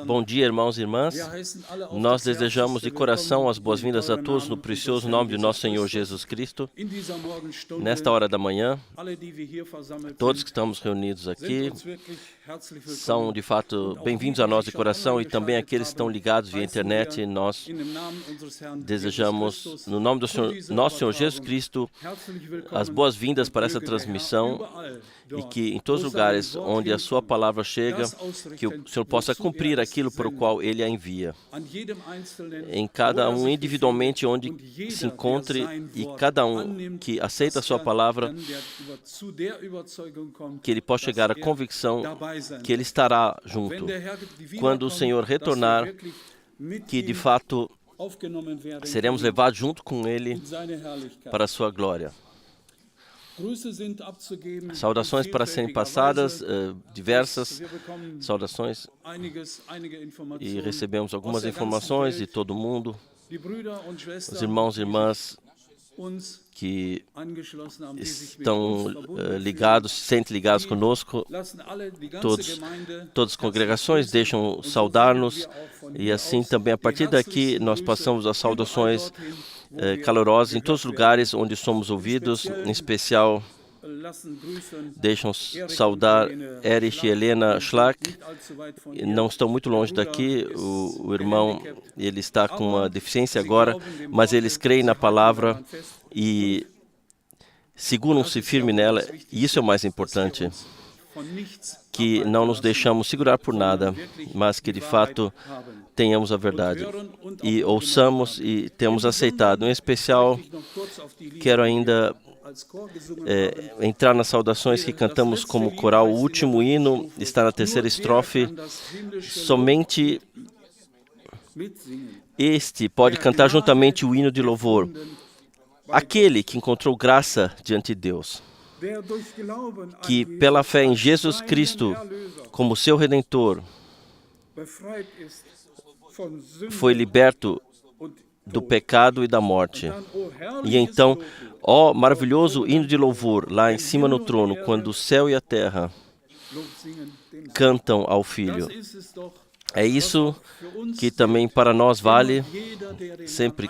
Bom dia, irmãos e irmãs. Nós desejamos de coração as boas-vindas a todos no precioso nome de nosso Senhor Jesus Cristo. Nesta hora da manhã, todos que estamos reunidos aqui são, de fato, bem-vindos a nós de coração e também aqueles que estão ligados via internet. Nós desejamos, no nome do nosso Senhor Jesus Cristo, as boas-vindas para essa transmissão e que em todos os lugares onde a sua palavra chega, que o Senhor possa cumprir aquilo para o qual Ele a envia. Em cada um individualmente onde se encontre e cada um que aceita a sua palavra, que ele possa chegar à convicção que Ele estará junto. Quando o Senhor retornar, que de fato seremos levados junto com Ele para a sua glória. Saudações para serem passadas, diversas saudações, e recebemos algumas informações de todo mundo, os irmãos e irmãs que estão ligados, se sentem ligados conosco, todas as congregações deixam saudar-nos, e assim também a partir daqui nós passamos as saudações calorosas em todos os lugares onde somos ouvidos, em especial deixam saudar Erich e Helena Schlack. Não estão muito longe daqui, o irmão ele está com uma deficiência agora, mas eles creem na palavra e seguram-se firme nela, e isso é o mais importante, que não nos deixamos segurar por nada, mas que de fato tenhamos a verdade e ouçamos e temos aceitado. Em especial, quero ainda entrar nas saudações que cantamos como coral. O último hino está na terceira estrofe. Somente este pode cantar juntamente o hino de louvor. Aquele que encontrou graça diante de Deus, que pela fé em Jesus Cristo como seu Redentor foi liberto do pecado e da morte. E então, ó maravilhoso hino de louvor lá em cima no trono, quando o céu e a terra cantam ao Filho. É isso que também para nós vale sempre.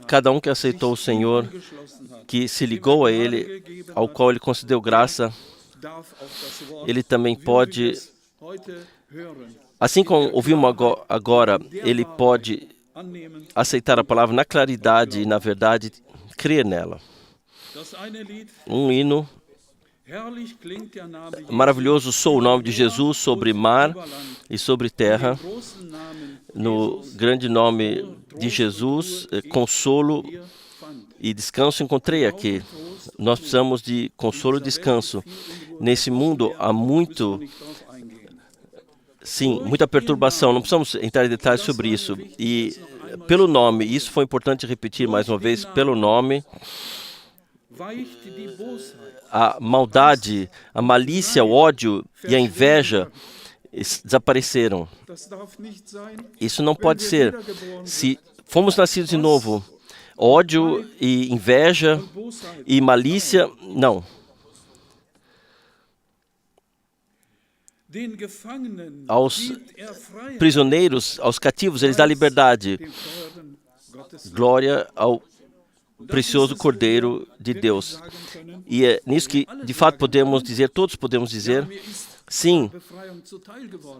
Cada um que aceitou o Senhor, que se ligou a Ele, ao qual Ele concedeu graça, ele também pode, assim como ouvimos agora, ele pode aceitar a palavra na claridade e na verdade, crer nela. Um hino maravilhoso, sou o nome de Jesus sobre mar e sobre terra. No grande nome de Jesus, consolo e descanso encontrei aqui. Nós precisamos de consolo e descanso. Nesse mundo há muita perturbação. Não precisamos entrar em detalhes sobre isso. E pelo nome, isso foi importante repetir mais uma vez, pelo nome, a maldade, a malícia, o ódio e a inveja desapareceram. Isso não pode ser. Se fomos nascidos de novo, ódio e inveja e malícia, não. Aos prisioneiros, aos cativos, eles dão liberdade. Glória ao precioso Cordeiro de Deus. E é nisso que, de fato, todos podemos dizer, sim,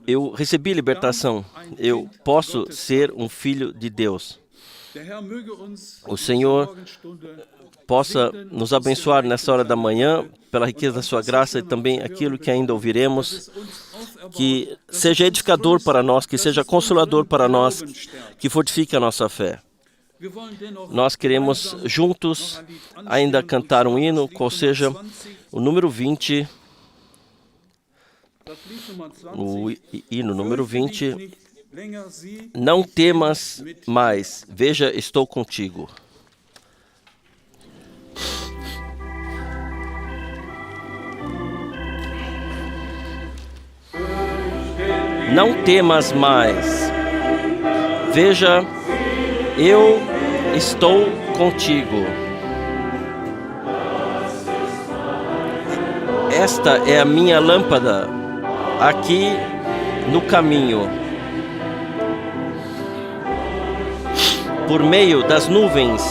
eu recebi libertação, eu posso ser um filho de Deus. O Senhor possa nos abençoar nessa hora da manhã, pela riqueza da sua graça e também aquilo que ainda ouviremos, que seja edificador para nós, que seja consolador para nós, que fortifique a nossa fé. Nós queremos juntos ainda cantar um hino, qual seja o número 20, o hino número 20, não temas mais, veja, estou contigo. não temas mais. Veja, eu estou contigo. Esta é a minha lâmpada aqui no caminho. Por meio das nuvens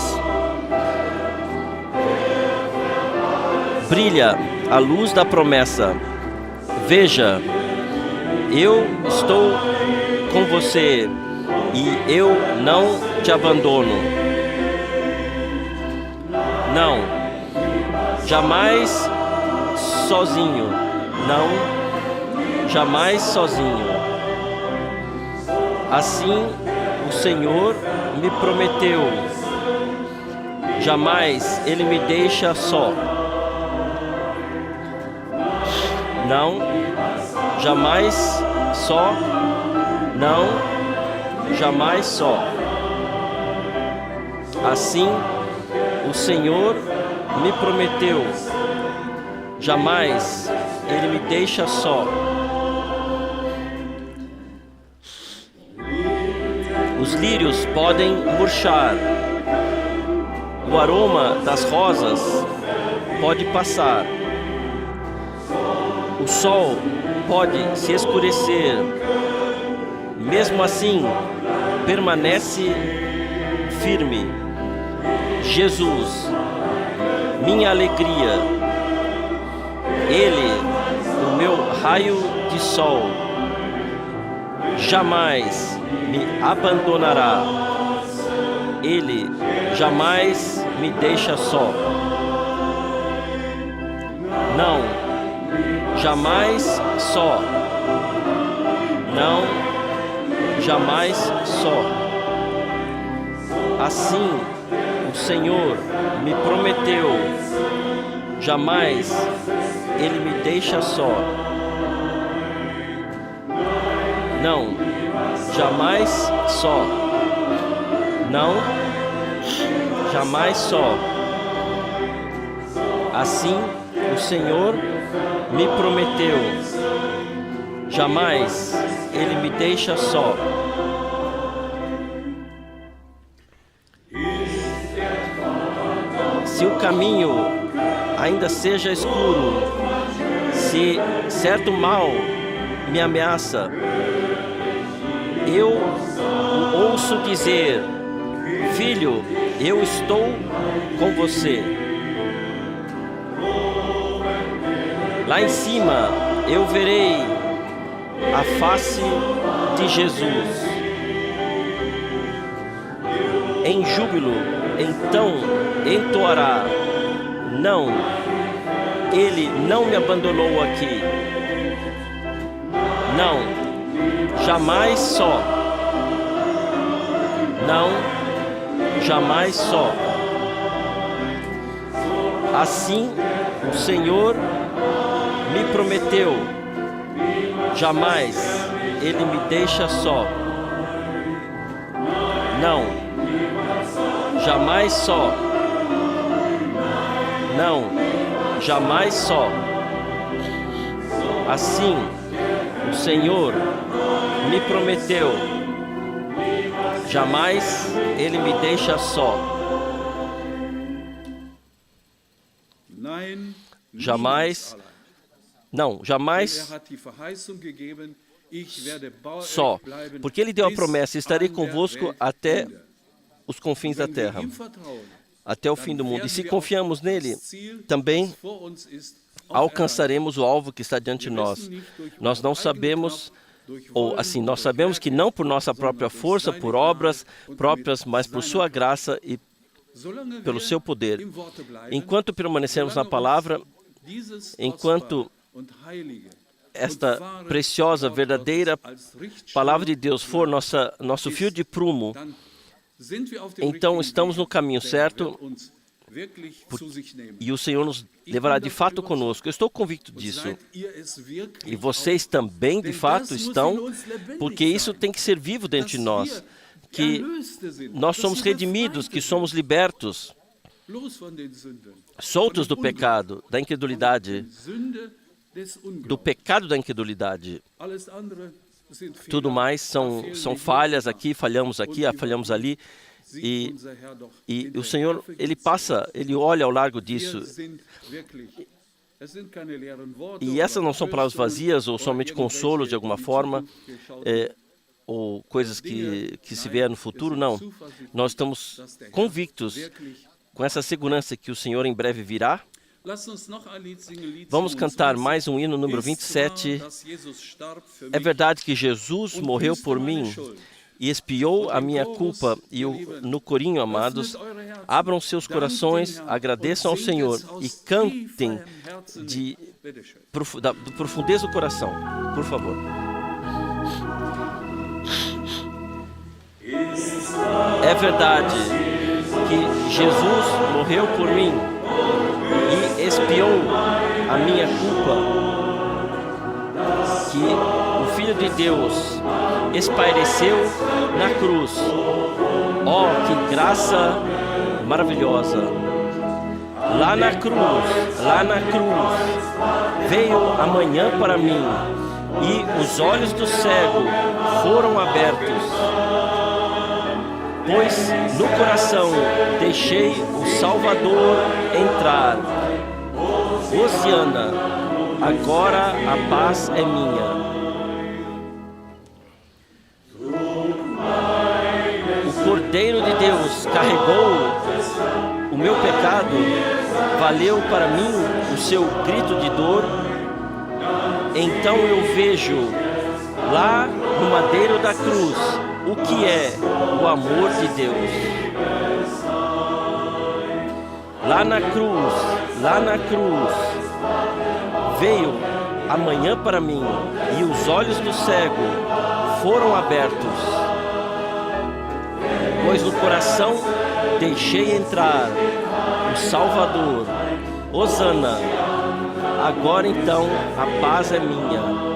brilha a luz da promessa. Veja, eu estou com você e eu não te abandono. Não, jamais sozinho. Não, jamais sozinho. Assim o Senhor me prometeu. Jamais Ele me deixa só. Não, jamais só. Não, jamais só. Assim o Senhor me prometeu. Jamais Ele me deixa só. Os lírios podem murchar. O aroma das rosas pode passar. O sol pode se escurecer. Mesmo assim, permanece firme. Jesus, minha alegria. Ele, o meu raio de sol, jamais me abandonará. Ele jamais me deixa só. Não, jamais só. Não, jamais só. Assim, o Senhor me prometeu. Jamais Ele me deixa só. Não, jamais só. Não, jamais só. Assim o Senhor me prometeu. Jamais Ele me deixa só. Se o caminho ainda seja escuro, se certo mal me ameaça, eu o ouço dizer: Filho, eu estou com você. Lá em cima eu verei a face de Jesus. Em júbilo, então entoará: não, Ele não me abandonou aqui. Não, jamais só. Não, jamais só. Assim o Senhor me prometeu. Jamais Ele me deixa só. Não, jamais só. Não, jamais só. Assim o Senhor me prometeu. Jamais Ele me deixa só. Jamais. Não, jamais só. Porque Ele deu a promessa: estarei convosco até os confins da terra, até o fim do mundo. E se confiamos nele, também alcançaremos o alvo que está diante de nós. Nós não sabemos, ou assim, nós sabemos que não por nossa própria força, por obras próprias, mas por sua graça e pelo seu poder. Enquanto permanecermos na palavra, enquanto esta preciosa, verdadeira palavra de Deus for nosso fio de prumo, então estamos no caminho certo e o Senhor nos levará de fato conosco. Eu estou convicto disso. E vocês também de fato estão, porque isso tem que ser vivo dentro de nós, que nós somos redimidos, que somos libertos, soltos do pecado, da incredulidade, do pecado da incredulidade. tudo mais são falhas aqui, falhamos ali. E o Senhor, ele olha ao largo disso. E essas não são palavras vazias ou somente consolos de alguma forma, ou coisas que se vê no futuro, não. Nós estamos convictos com essa segurança que o Senhor em breve virá. Vamos cantar mais um hino, número 27. É verdade que Jesus morreu por mim e expiou a minha culpa. E no corinho, amados, abram seus corações, agradeçam ao Senhor e cantem do profundeza do coração. Por favor. É verdade que Jesus morreu por mim e expiou a minha culpa, que o Filho de Deus espaireceu na cruz. Oh, que graça maravilhosa! Lá na cruz, veio a manhã para mim e os olhos do cego foram abertos. Pois no coração deixei o Salvador entrar. Hosiana, agora a paz é minha. O Cordeiro de Deus carregou o meu pecado, valeu para mim o seu grito de dor. Então eu vejo lá no madeiro da cruz o que é o amor de Deus. Lá na cruz, veio a manhã para mim e os olhos do cego foram abertos. Pois no coração deixei entrar o Salvador. Hosana, agora então a paz é minha.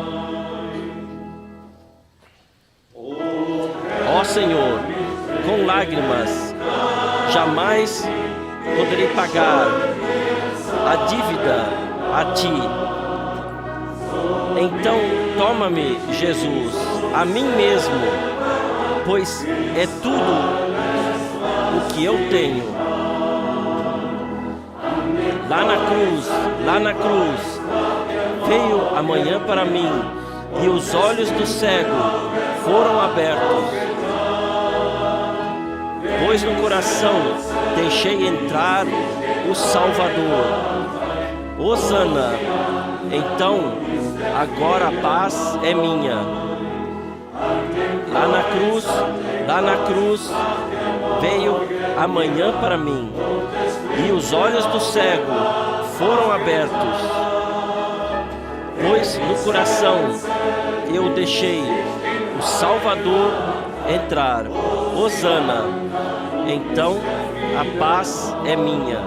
Ó Senhor, com lágrimas jamais poderei pagar a dívida a Ti. Então toma-me, Jesus, a mim mesmo, pois é tudo o que eu tenho. Lá na cruz, veio a manhã para mim e os olhos do cego foram abertos. Pois no coração deixei entrar o Salvador. Hosana, então agora a paz é minha. Lá na cruz, veio a manhã para mim e os olhos do cego foram abertos. Pois no coração eu deixei o Salvador entrar. Hosana, então a paz é minha.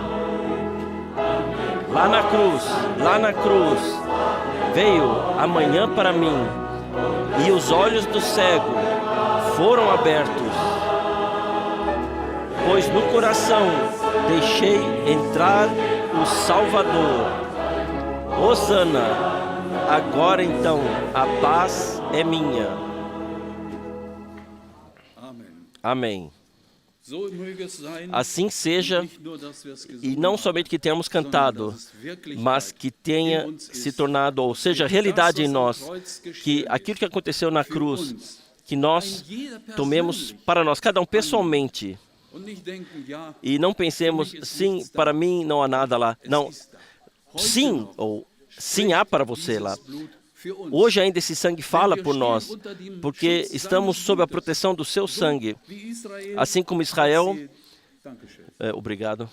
Lá na cruz, veio a manhã para mim e os olhos do cego foram abertos. Pois no coração deixei entrar o Salvador. Hosana, agora então a paz é minha. Amém. Assim seja, e não somente que tenhamos cantado, mas que tenha se tornado, ou seja, realidade em nós, que aquilo que aconteceu na cruz, que nós tomemos para nós, cada um pessoalmente, e não pensemos, sim, para mim não há nada lá. Não, sim, ou sim há para você lá. Hoje ainda esse sangue fala por nós, porque estamos sob a proteção do seu sangue. Assim como Israel, obrigado.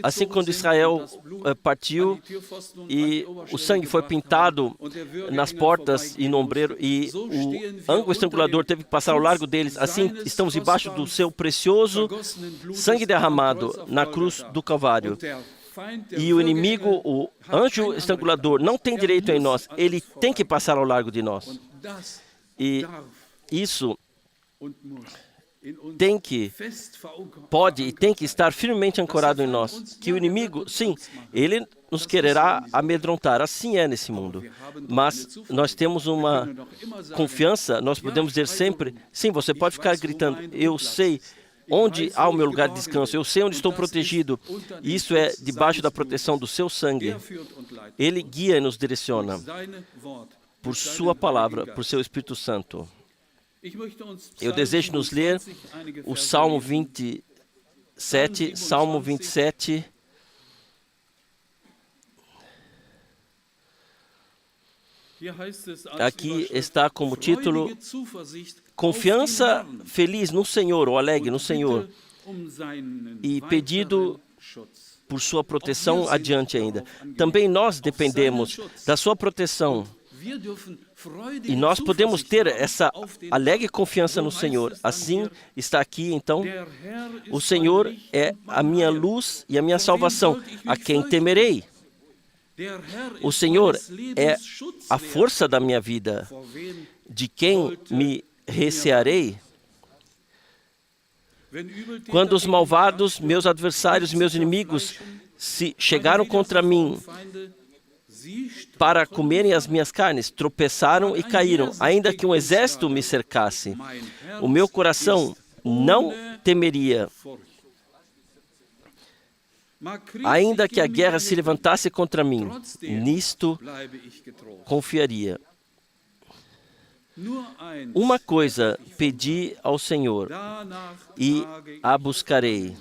Assim quando Israel partiu e o sangue foi pintado nas portas e no ombreiro e o ângulo estrangulador teve que passar ao largo deles, assim estamos debaixo do seu precioso sangue derramado na cruz do Calvário. E o inimigo, o anjo estrangulador, não tem direito em nós. Ele tem que passar ao largo de nós. E isso pode e tem que estar firmemente ancorado em nós. Que o inimigo, sim, ele nos quererá amedrontar. Assim é nesse mundo. Mas nós temos uma confiança, nós podemos dizer sempre, sim, você pode ficar gritando, eu sei onde há o meu lugar de descanso, eu sei onde estou protegido. Isso é debaixo da proteção do seu sangue. Ele guia e nos direciona por sua palavra, por seu Espírito Santo. Eu desejo nos ler o Salmo 27, Salmo 27. Aqui está como título, Confiança feliz no Senhor, ou alegre no Senhor, e pedido por sua proteção adiante ainda. Também nós dependemos da sua proteção. E nós podemos ter essa alegre confiança no Senhor. Assim está aqui, então, o Senhor é a minha luz e a minha salvação. A quem temerei? O Senhor é a força da minha vida. De quem me recearei? Quando os malvados, meus adversários, meus inimigos, se chegaram contra mim para comerem as minhas carnes, tropeçaram e caíram, ainda que um exército me cercasse. O meu coração não temeria. Ainda que a guerra se levantasse contra mim, nisto confiaria. Uma coisa pedi ao Senhor e a buscarei,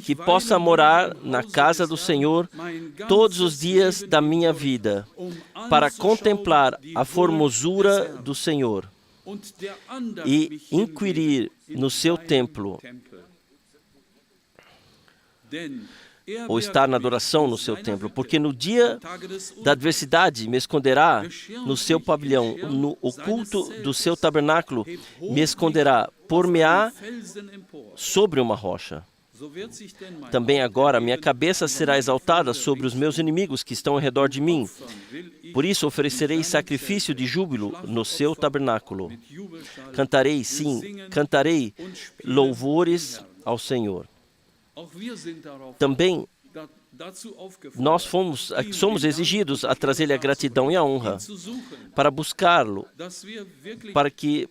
que possa morar na casa do Senhor todos os dias da minha vida, para contemplar a formosura do Senhor e inquirir no seu templo, ou estar na adoração no seu templo, porque no dia da adversidade me esconderá no seu pavilhão, no oculto do seu tabernáculo me esconderá, por-me-á sobre uma rocha. Também agora minha cabeça será exaltada sobre os meus inimigos que estão ao redor de mim. Por isso oferecerei sacrifício de júbilo no seu tabernáculo. Cantarei, sim, cantarei louvores ao Senhor. Também nós somos exigidos a trazer-lhe a gratidão e a honra, para buscá-lo, para que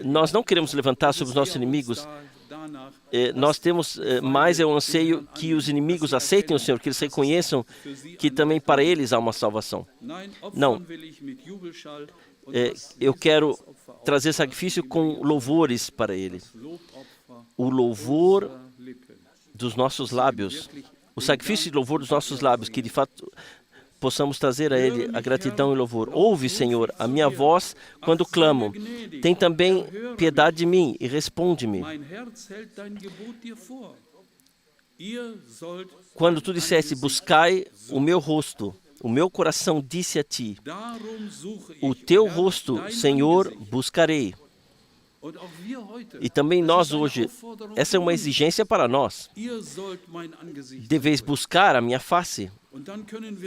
nós não queremos levantar sobre os nossos inimigos. Nós temos mais o anseio que os inimigos aceitem o Senhor, que eles reconheçam que também para eles há uma salvação. Não. Eu quero trazer sacrifício com louvores para Ele. O louvor dos nossos lábios, o sacrifício de louvor dos nossos lábios, que de fato possamos trazer a Ele a gratidão e louvor. Ouve, Senhor, a minha voz quando clamo. Tem também piedade de mim e responde-me. Quando tu disseste, buscai o meu rosto, o meu coração disse a ti, o teu rosto, Senhor, buscarei. E também nós hoje, essa é uma exigência para nós. Deveis buscar a minha face.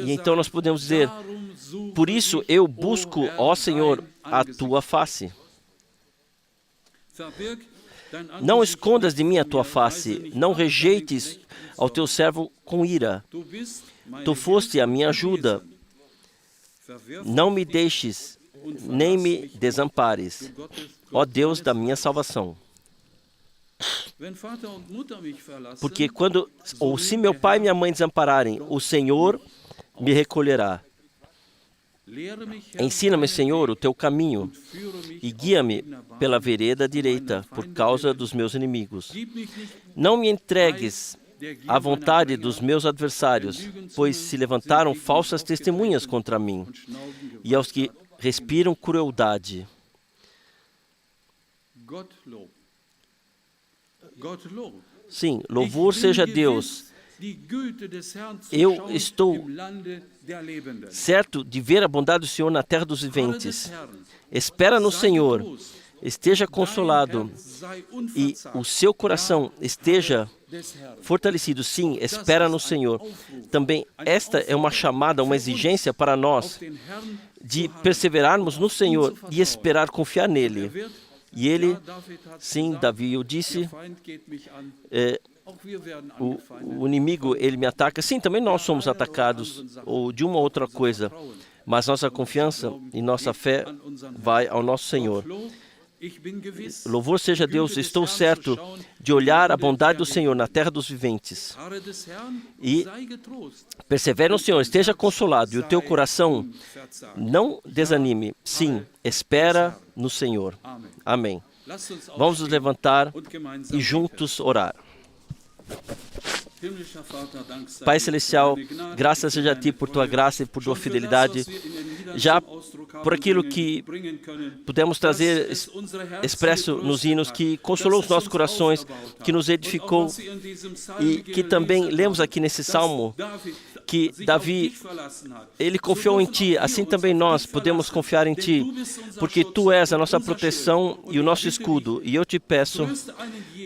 E então nós podemos dizer, por isso eu busco, ó Senhor, a tua face. Não escondas de mim a tua face, não rejeites ao teu servo com ira. Tu foste a minha ajuda. Não me deixes, nem me desampares, ó Deus da minha salvação. Porque ou se meu pai e minha mãe desampararem, o Senhor me recolherá. Ensina-me, Senhor, o teu caminho e guia-me pela vereda direita por causa dos meus inimigos. Não me entregues à vontade dos meus adversários, pois se levantaram falsas testemunhas contra mim e aos que respiram crueldade. Sim, louvor seja a Deus. Eu estou certo de ver a bondade do Senhor na terra dos viventes. Espera no Senhor, esteja consolado e o seu coração esteja fortalecido. Sim, espera no Senhor. Também esta é uma chamada, uma exigência para nós de perseverarmos no Senhor e esperar, confiar nele. E ele, sim, Davi, eu disse, o inimigo, ele me ataca. Sim, também nós somos atacados ou de uma outra coisa, mas nossa confiança e nossa fé vai ao nosso Senhor. Louvor seja a Deus, estou certo de olhar a bondade do Senhor na terra dos viventes. E persevere no Senhor, esteja consolado, e o teu coração não desanime. Sim, espera no Senhor. Amém. Vamos nos levantar e juntos orar. Pai Celestial, graças seja a Ti por Tua graça e por Tua fidelidade, já por aquilo que pudemos trazer expresso nos hinos, que consolou os nossos corações, que nos edificou, e que também lemos aqui nesse Salmo, que Davi, ele confiou em Ti, assim também nós podemos confiar em Ti, porque Tu és a nossa proteção e o nosso escudo, e eu Te peço,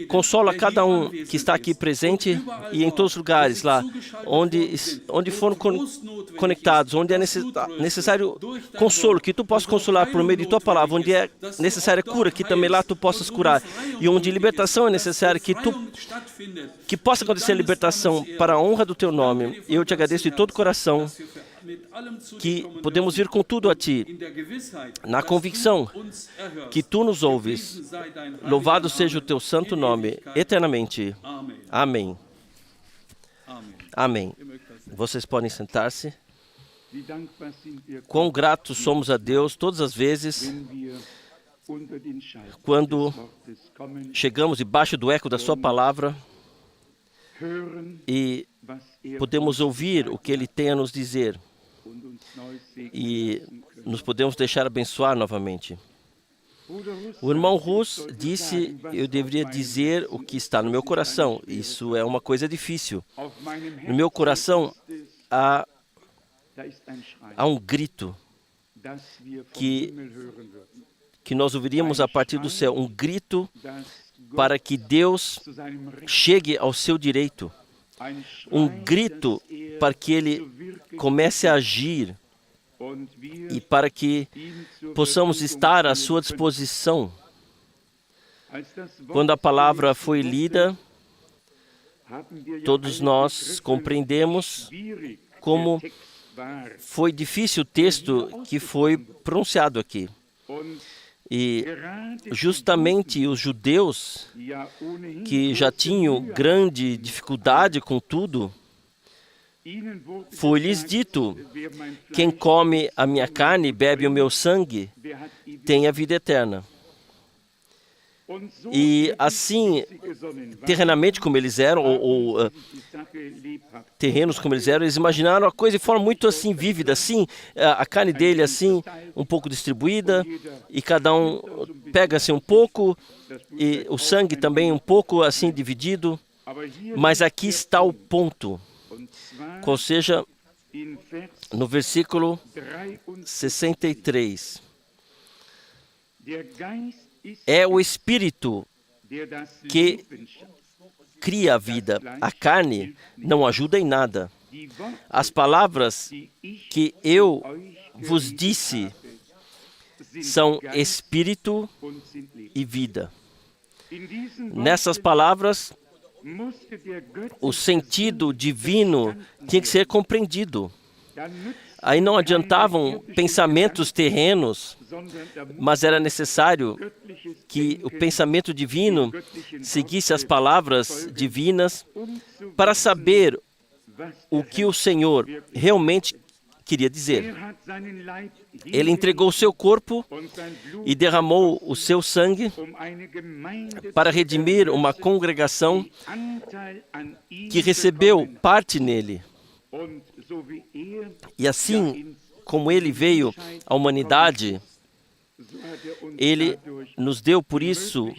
consola cada um que está aqui presente e em todos os lugares lá, onde foram conectados, onde é necessário consolo, que Tu possas consolar por meio de Tua palavra, onde é necessária cura, que também lá Tu possas curar, e onde libertação é necessária, que possa acontecer a libertação para a honra do Teu nome. Eu Te agradeço de todo o coração, que podemos vir com tudo a Ti, na convicção que Tu nos ouves. Louvado seja o Teu santo nome, eternamente. Amém. Amém. Vocês podem sentar-se. Quão gratos somos a Deus todas as vezes quando chegamos debaixo do eco da Sua palavra e podemos ouvir o que Ele tem a nos dizer e nos podemos deixar abençoar novamente. O irmão Rus disse, eu deveria dizer o que está no meu coração. Isso é uma coisa difícil. No meu coração há um grito que nós ouviríamos a partir do céu. Um grito para que Deus chegue ao seu direito. Um grito para que Ele comece a agir e para que possamos estar à sua disposição. Quando a palavra foi lida, todos nós compreendemos como foi difícil o texto que foi pronunciado aqui. E justamente os judeus, que já tinham grande dificuldade com tudo, foi-lhes dito: quem come a minha carne e bebe o meu sangue tem a vida eterna. E assim, terrenamente como eles eram, ou terrenos como eles eram, eles imaginaram a coisa de forma muito assim vívida, assim, a carne dele assim, um pouco distribuída, e cada um pega assim um pouco, e o sangue também um pouco assim dividido. Mas aqui está o ponto, ou seja, no versículo 63. É o Espírito que cria a vida. A carne não ajuda em nada. As palavras que eu vos disse são Espírito e vida. Nessas palavras, o sentido divino tinha que ser compreendido. Aí não adiantavam pensamentos terrenos, mas era necessário que o pensamento divino seguisse as palavras divinas para saber o que o Senhor realmente queria dizer. Ele entregou o seu corpo e derramou o seu sangue para redimir uma congregação que recebeu parte nele. E assim como ele veio à humanidade, ele nos deu, por isso,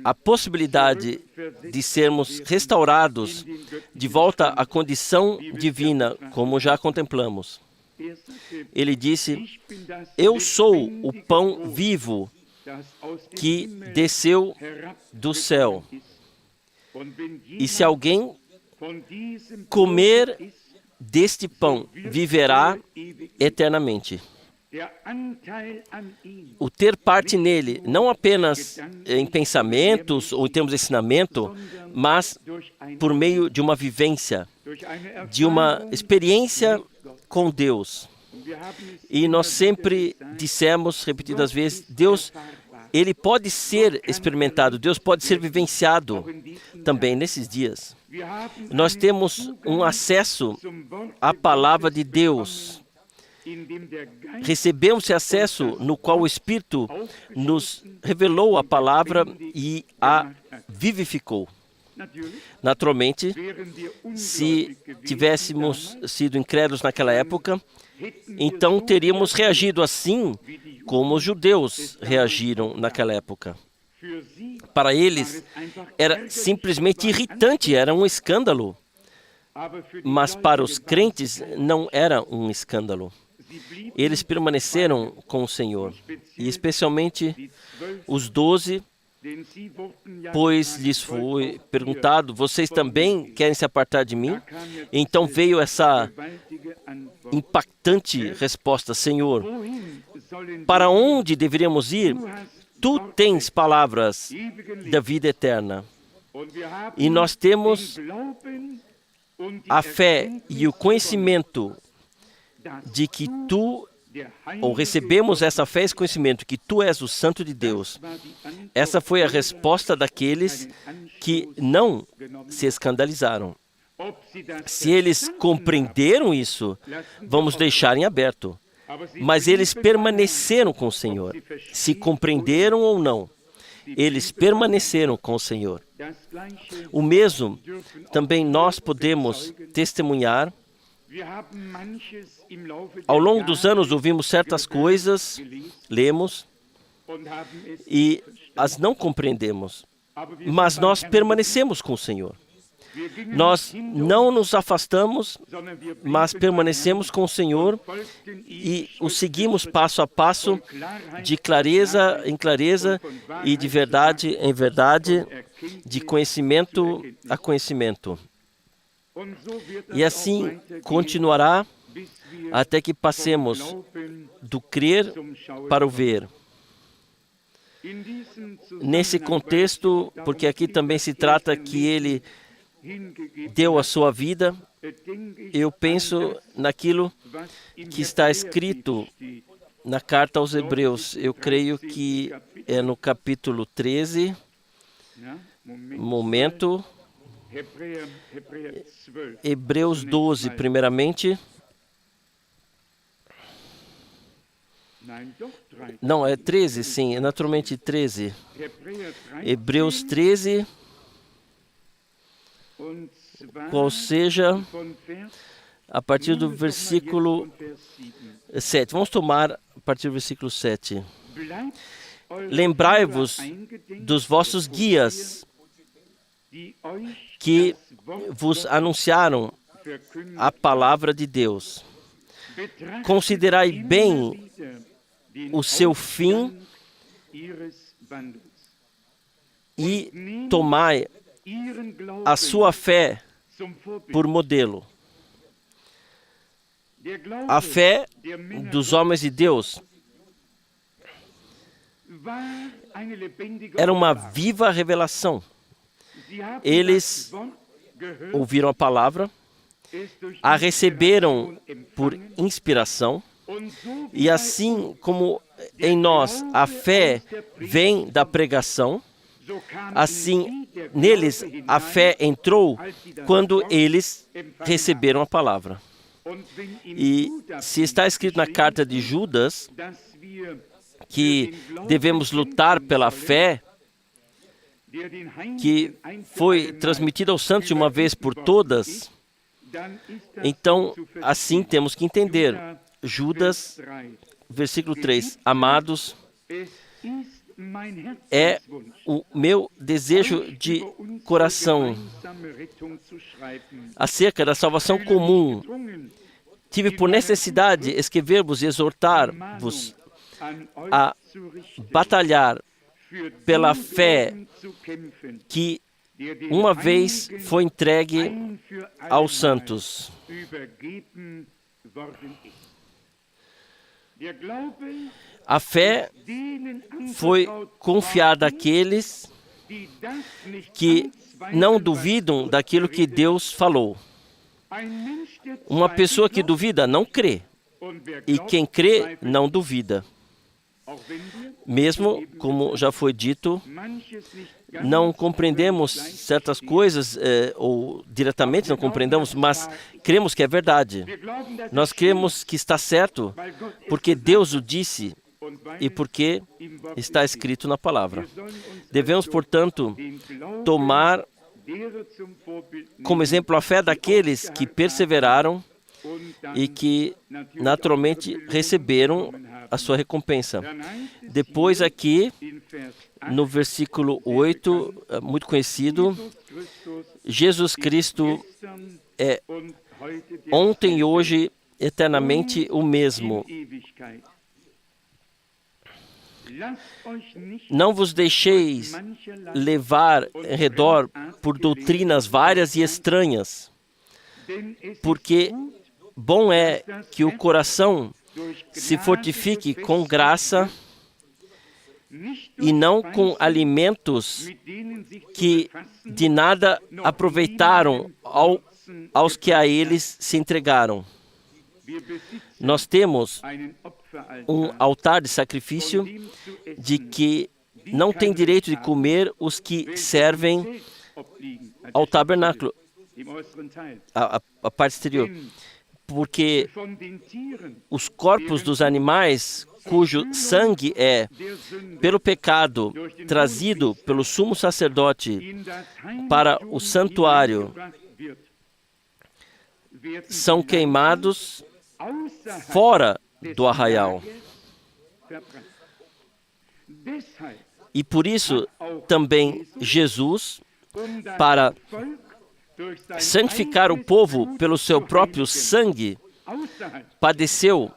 a possibilidade de sermos restaurados de volta à condição divina, como já contemplamos. Ele disse: eu sou o pão vivo que desceu do céu. E se alguém comer deste pão, viverá eternamente. o ter parte nele, não apenas em pensamentos ou em termos de ensinamento, mas por meio de uma vivência, de uma experiência com Deus. E nós sempre dissemos, repetidas vezes, Deus, Ele pode ser experimentado, Deus pode ser vivenciado também nesses dias. Nós temos um acesso à palavra de Deus. Recebemos esse acesso no qual o Espírito nos revelou a palavra e a vivificou. Naturalmente, se tivéssemos sido incrédulos naquela época, então teríamos reagido assim como os judeus reagiram naquela época. Para eles, era simplesmente irritante, era um escândalo. Mas para os crentes, não era um escândalo. Eles permaneceram com o Senhor, e especialmente os 12, pois lhes foi perguntado, vocês também querem se apartar de mim? Então veio essa impactante resposta, Senhor, para onde deveríamos ir? Tu tens palavras da vida eterna. E nós temos a fé e o conhecimento de que tu, ou recebemos essa fé e esse conhecimento que tu és o Santo de Deus. Essa foi a resposta daqueles que não se escandalizaram. Se eles compreenderam isso, vamos deixar em aberto. Mas eles permaneceram com o Senhor. Se compreenderam ou não, eles permaneceram com o Senhor. O mesmo também nós podemos testemunhar. Ao longo dos anos ouvimos certas coisas, lemos e as não compreendemos, mas nós permanecemos com o Senhor. Nós não nos afastamos, mas permanecemos com o Senhor e o seguimos passo a passo, de clareza em clareza e de verdade em verdade, de conhecimento a conhecimento. E assim continuará até que passemos do crer para o ver. Nesse contexto, porque aqui também se trata que ele deu a sua vida, eu penso naquilo que está escrito na carta aos Hebreus. Eu creio que é no capítulo 13, momento, Hebreus 12, primeiramente. Não, é 13, sim, é naturalmente 13. Hebreus 13, qual seja, a partir do versículo 7. Vamos tomar a partir do versículo 7. Lembrai-vos dos vossos guias, que vos anunciaram a palavra de Deus. Considerai bem o seu fim e tomai a sua fé por modelo. A fé dos homens de Deus era uma viva revelação. Eles ouviram a palavra, a receberam por inspiração, e assim como em nós a fé vem da pregação, assim neles a fé entrou quando eles receberam a palavra. E se está escrito na carta de Judas que devemos lutar pela fé que foi transmitida aos santos de uma vez por todas, então assim temos que entender. Judas, versículo 3, amados, é o meu desejo de coração acerca da salvação comum. Tive por necessidade escrever-vos e exortar-vos a batalhar pela fé que uma vez foi entregue aos santos. A fé foi confiada àqueles que não duvidam daquilo que Deus falou. Uma pessoa que duvida não crê, e quem crê não duvida. Mesmo, como já foi dito, não compreendemos certas coisas, ou diretamente não compreendemos, mas cremos que é verdade. Nós cremos que está certo, porque Deus o disse e porque está escrito na palavra. Devemos, portanto, tomar como exemplo a fé daqueles que perseveraram e que naturalmente receberam a sua recompensa. Depois aqui, no versículo 8, muito conhecido, Jesus Cristo é ontem e hoje eternamente o mesmo. Não vos deixeis levar em redor por doutrinas várias e estranhas, porque bom é que o coração se fortifique com graça e não com alimentos que de nada aproveitaram aos que a eles se entregaram. Nós temos um altar de sacrifício de que não tem direito de comer os que servem ao tabernáculo, a parte exterior, porque os corpos dos animais cujo sangue é, pelo pecado, trazido pelo sumo sacerdote para o santuário, são queimados fora do arraial. E por isso também Jesus, para santificar o povo pelo seu próprio sangue, padeceu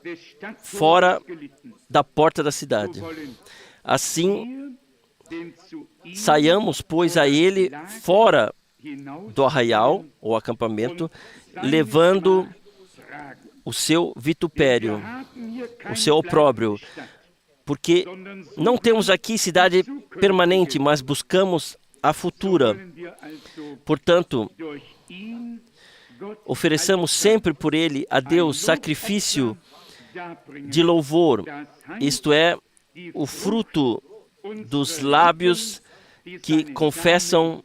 fora da porta da cidade. Assim, saiamos, pois, a ele fora do arraial, ou acampamento, levando o seu vitupério, o seu opróbrio, porque não temos aqui cidade permanente, mas buscamos a futura. Portanto, ofereçamos sempre por ele a Deus sacrifício de louvor, isto é, o fruto dos lábios que confessam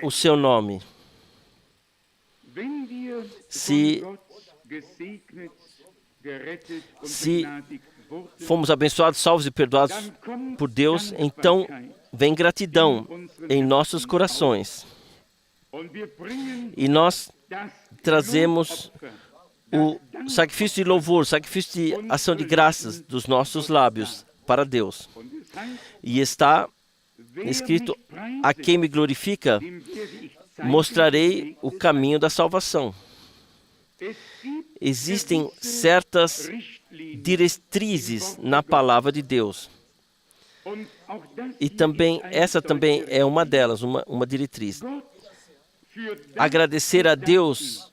o seu nome. Se fomos abençoados, salvos e perdoados por Deus, então vem gratidão em nossos corações. E nós trazemos o sacrifício de louvor, sacrifício de ação de graças dos nossos lábios para Deus. E está escrito: a quem me glorifica, mostrarei o caminho da salvação. Existem certas diretrizes na palavra de Deus. E também, essa também é uma delas, uma diretriz. Agradecer a Deus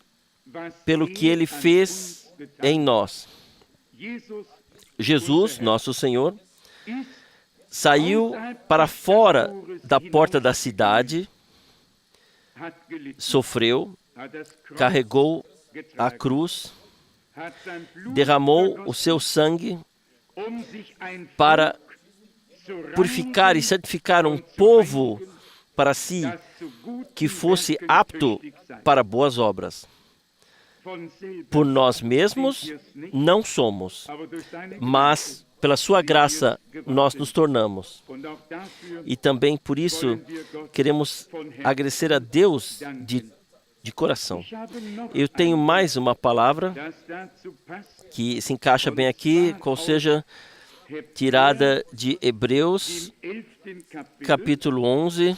pelo que Ele fez em nós. Jesus, nosso Senhor, saiu para fora da porta da cidade, sofreu, carregou a cruz, derramou o seu sangue para purificar e santificar um povo para si que fosse apto para boas obras. Por nós mesmos não somos, mas pela sua graça nós nos tornamos. E também por isso queremos agradecer a Deus de coração. Eu tenho mais uma palavra que se encaixa bem aqui, qual seja tirada de Hebreus, capítulo 11,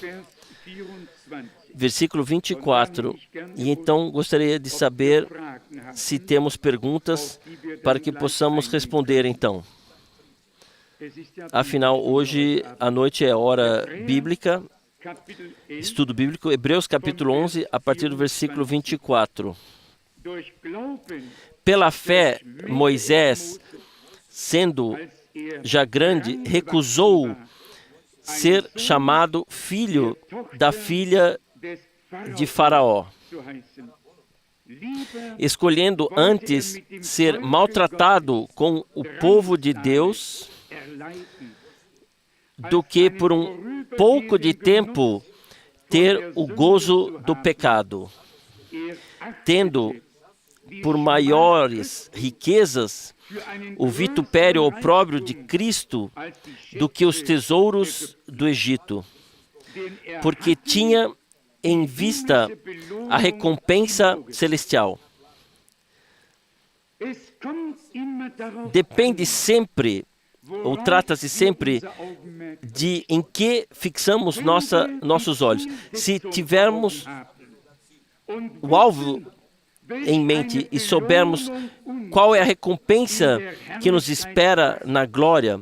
versículo 24. E então gostaria de saber se temos perguntas para que possamos responder então. Afinal, hoje à noite é hora bíblica, estudo bíblico, Hebreus capítulo 11, a partir do versículo 24. Pela fé, Moisés sendo já grande, recusou ser chamado filho da filha de Faraó, escolhendo antes ser maltratado com o povo de Deus do que por um pouco de tempo ter o gozo do pecado, tendo por maiores riquezas o vitupério opróbrio de Cristo do que os tesouros do Egito, porque tinha em vista a recompensa celestial. Depende sempre, ou trata-se sempre, de em que fixamos nossos olhos. Se tivermos o alvo em mente e soubermos qual é a recompensa que nos espera na glória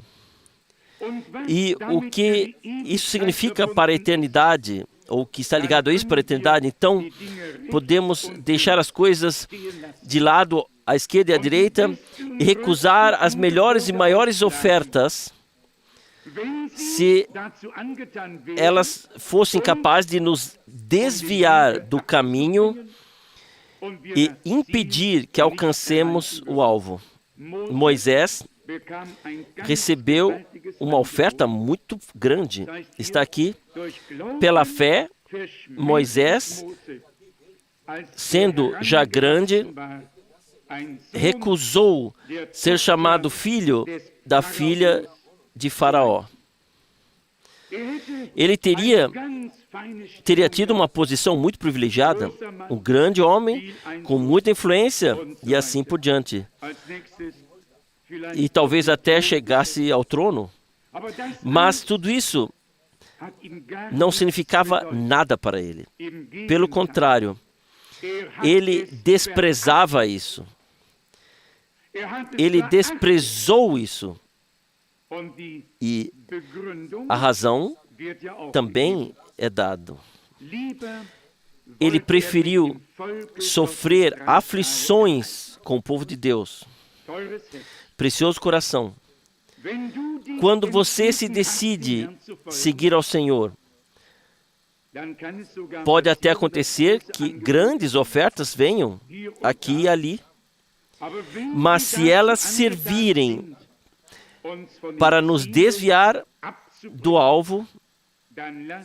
e o que isso significa para a eternidade, ou que está ligado a isso para a eternidade, então podemos deixar as coisas de lado à esquerda e à direita e recusar as melhores e maiores ofertas se elas fossem capazes de nos desviar do caminho e impedir que alcancemos o alvo. Moisés recebeu uma oferta muito grande. Está aqui. Pela fé, Moisés, sendo já grande, recusou ser chamado filho da filha de Faraó. Ele teria tido uma posição muito privilegiada, um grande homem com muita influência e assim por diante. E talvez até chegasse ao trono. Mas tudo isso não significava nada para ele. Pelo contrário, ele desprezava isso. Ele desprezou isso. E a razão também é dada. Ele preferiu sofrer aflições com o povo de Deus. Precioso coração. Quando você se decide seguir ao Senhor, pode até acontecer que grandes ofertas venham aqui e ali, mas se elas servirem para nos desviar do alvo,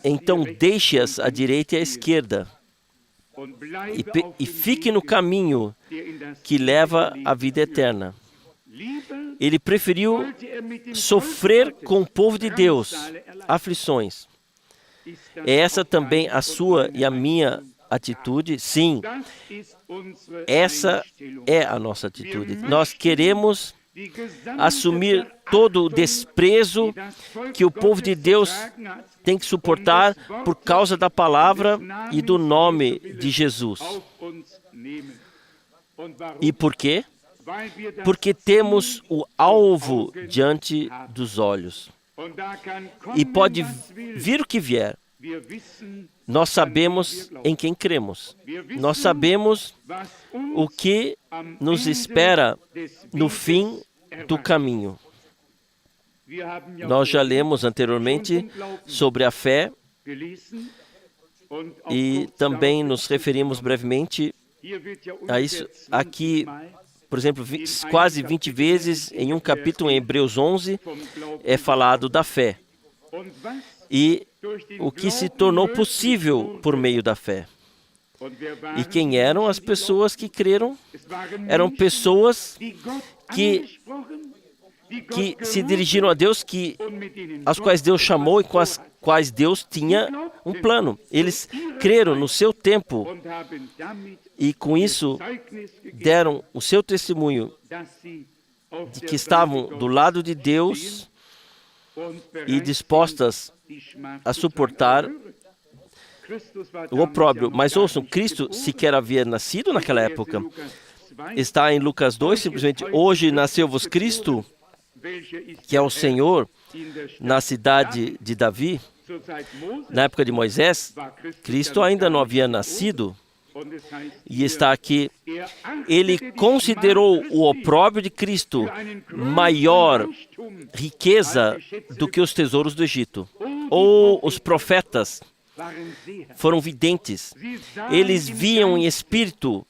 então deixe-as à direita e à esquerda e fique no caminho que leva à vida eterna. Ele preferiu sofrer com o povo de Deus aflições. É essa também a sua e a minha atitude? Sim, essa é a nossa atitude. Nós queremos assumir todo o desprezo que o povo de Deus tem que suportar por causa da palavra e do nome de Jesus. E por quê? Porque temos o alvo diante dos olhos. E pode vir o que vier. Nós sabemos em quem cremos. Nós sabemos o que nos espera no fim do caminho. Nós já lemos anteriormente sobre a fé e também nos referimos brevemente a isso. Aqui, por exemplo, quase 20 vezes em um capítulo em Hebreus 11 é falado da fé. E o que se tornou possível por meio da fé. E quem eram as pessoas que creram? Eram pessoas que se dirigiram a Deus, as quais Deus chamou e com as quais Deus tinha um plano. Eles creram no seu tempo e com isso deram o seu testemunho de que estavam do lado de Deus e dispostas a suportar o opróbrio. Mas ouçam, Cristo sequer havia nascido naquela época. Está em Lucas 2, simplesmente, hoje nasceu-vos Cristo, que é o Senhor, na cidade de Davi. Na época de Moisés, Cristo ainda não havia nascido. E está aqui, ele considerou o opróbrio de Cristo maior riqueza do que os tesouros do Egito. Ou os profetas foram videntes. Eles viam em espírito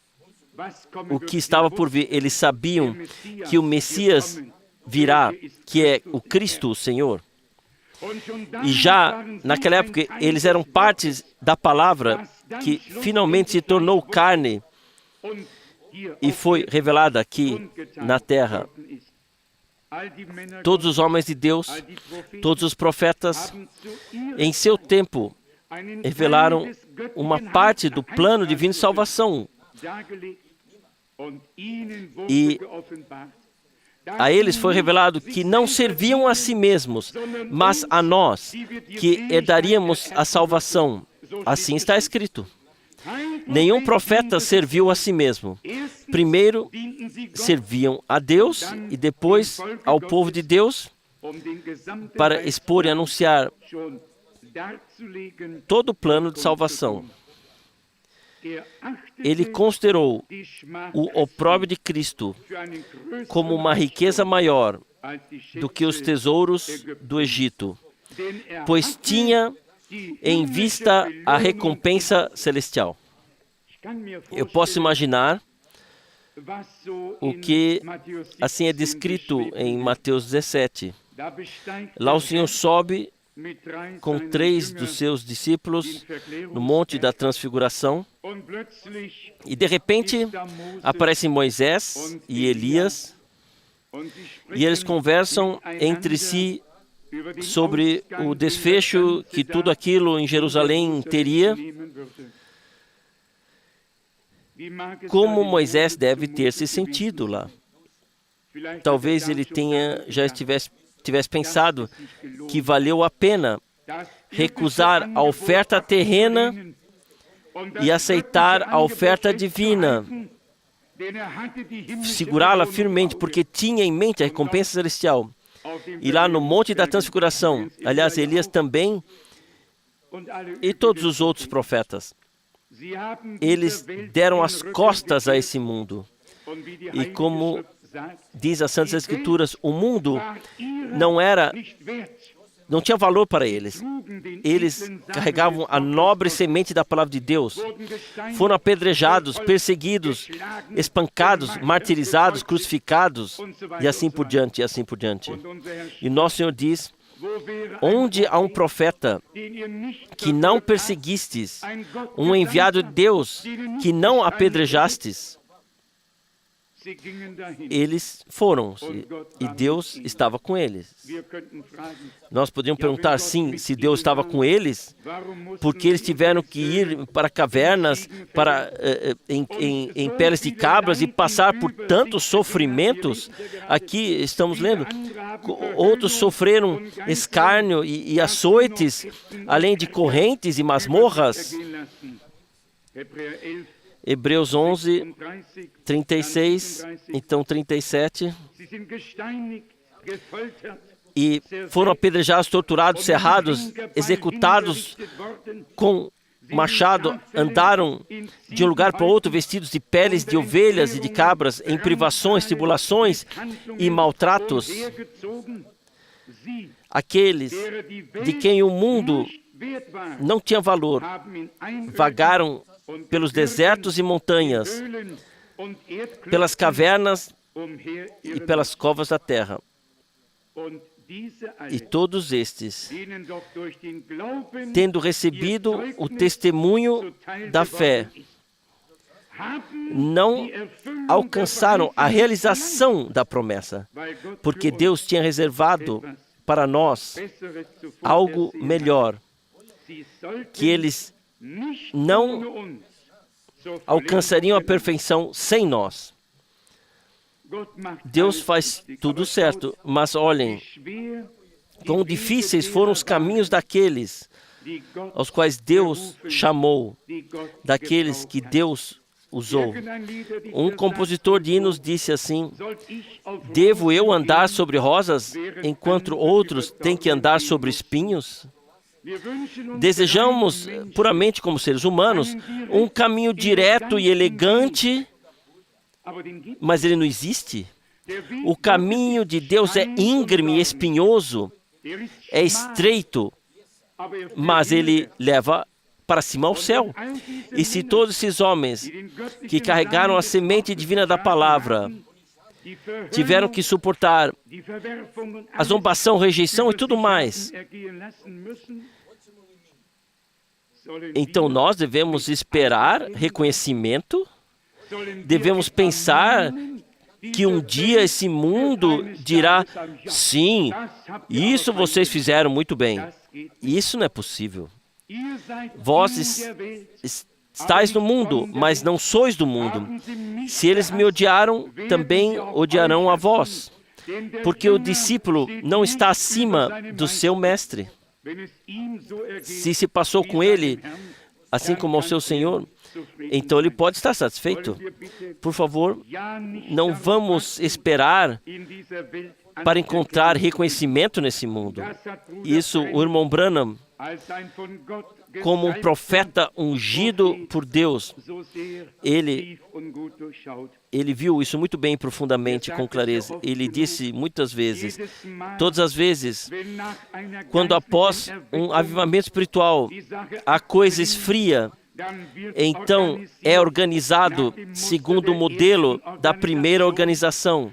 o que estava por vir. Eles sabiam que o Messias virá, que é o Cristo, o Senhor. E já naquela época, eles eram partes da palavra que finalmente se tornou carne e foi revelada aqui na terra. Todos os homens de Deus, todos os profetas, em seu tempo, revelaram uma parte do plano divino de salvação. E a eles foi revelado que não serviam a si mesmos, mas a nós, que herdaríamos a salvação. Assim está escrito. Nenhum profeta serviu a si mesmo. Primeiro serviam a Deus e depois ao povo de Deus para expor e anunciar todo o plano de salvação. Ele considerou o opróbrio de Cristo como uma riqueza maior do que os tesouros do Egito, pois tinha em vista a recompensa celestial. Eu posso imaginar o que assim é descrito em Mateus 17. Lá o Senhor sobe com 3 dos seus discípulos no Monte da Transfiguração e de repente aparecem Moisés e Elias e eles conversam entre si sobre o desfecho que tudo aquilo em Jerusalém teria. Como Moisés deve ter se sentido lá? Talvez ele já estivesse pensado que valeu a pena recusar a oferta terrena e aceitar a oferta divina, segurá-la firmemente, porque tinha em mente a recompensa celestial. E lá no Monte da Transfiguração, aliás, Elias também, e todos os outros profetas, eles deram as costas a esse mundo. E como diz as Santas Escrituras, o mundo não tinha valor para eles. Eles carregavam a nobre semente da palavra de Deus. Foram apedrejados, perseguidos, espancados, martirizados, crucificados, e assim por diante, e assim por diante. E nosso Senhor diz, onde há um profeta que não perseguistes, um enviado de Deus que não apedrejastes, eles foram, e Deus estava com eles. Nós podíamos perguntar, sim, se Deus estava com eles, porque eles tiveram que ir para cavernas, em peles de cabras e passar por tantos sofrimentos. Aqui estamos lendo, outros sofreram escárnio e açoites, além de correntes e masmorras. Hebreus 11, 36, então 37. E foram apedrejados, torturados, cerrados, executados com machado, andaram de um lugar para outro vestidos de peles de ovelhas e de cabras, em privações, tribulações e maltratos. Aqueles de quem o mundo não tinha valor, vagaram pelos desertos e montanhas, pelas cavernas e pelas covas da terra. E todos estes, tendo recebido o testemunho da fé, não alcançaram a realização da promessa, porque Deus tinha reservado para nós algo melhor, que eles não alcançariam a perfeição sem nós. Deus faz tudo certo, mas olhem, quão difíceis foram os caminhos daqueles aos quais Deus chamou, daqueles que Deus usou. Um compositor de hinos disse assim: devo eu andar sobre rosas, enquanto outros têm que andar sobre espinhos? Desejamos, puramente como seres humanos, um caminho direto e elegante, mas ele não existe. O caminho de Deus é íngreme e espinhoso, é estreito, mas ele leva para cima ao céu. E se todos esses homens que carregaram a semente divina da palavra tiveram que suportar a zombação, rejeição e tudo mais, então nós devemos esperar reconhecimento, devemos pensar que um dia esse mundo dirá, sim, isso vocês fizeram muito bem. Isso não é possível. Vós estáis no mundo, mas não sois do mundo. Se eles me odiaram, também odiarão a vós. Porque o discípulo não está acima do seu mestre. Se passou com ele, assim como ao seu Senhor, então ele pode estar satisfeito. Por favor, não vamos esperar para encontrar reconhecimento nesse mundo. Isso, o irmão Branham, como um profeta ungido por Deus, ele viu isso muito bem, profundamente, com clareza. Ele disse muitas vezes, todas as vezes, quando após um avivamento espiritual a coisa esfria, então é organizado segundo o modelo da primeira organização.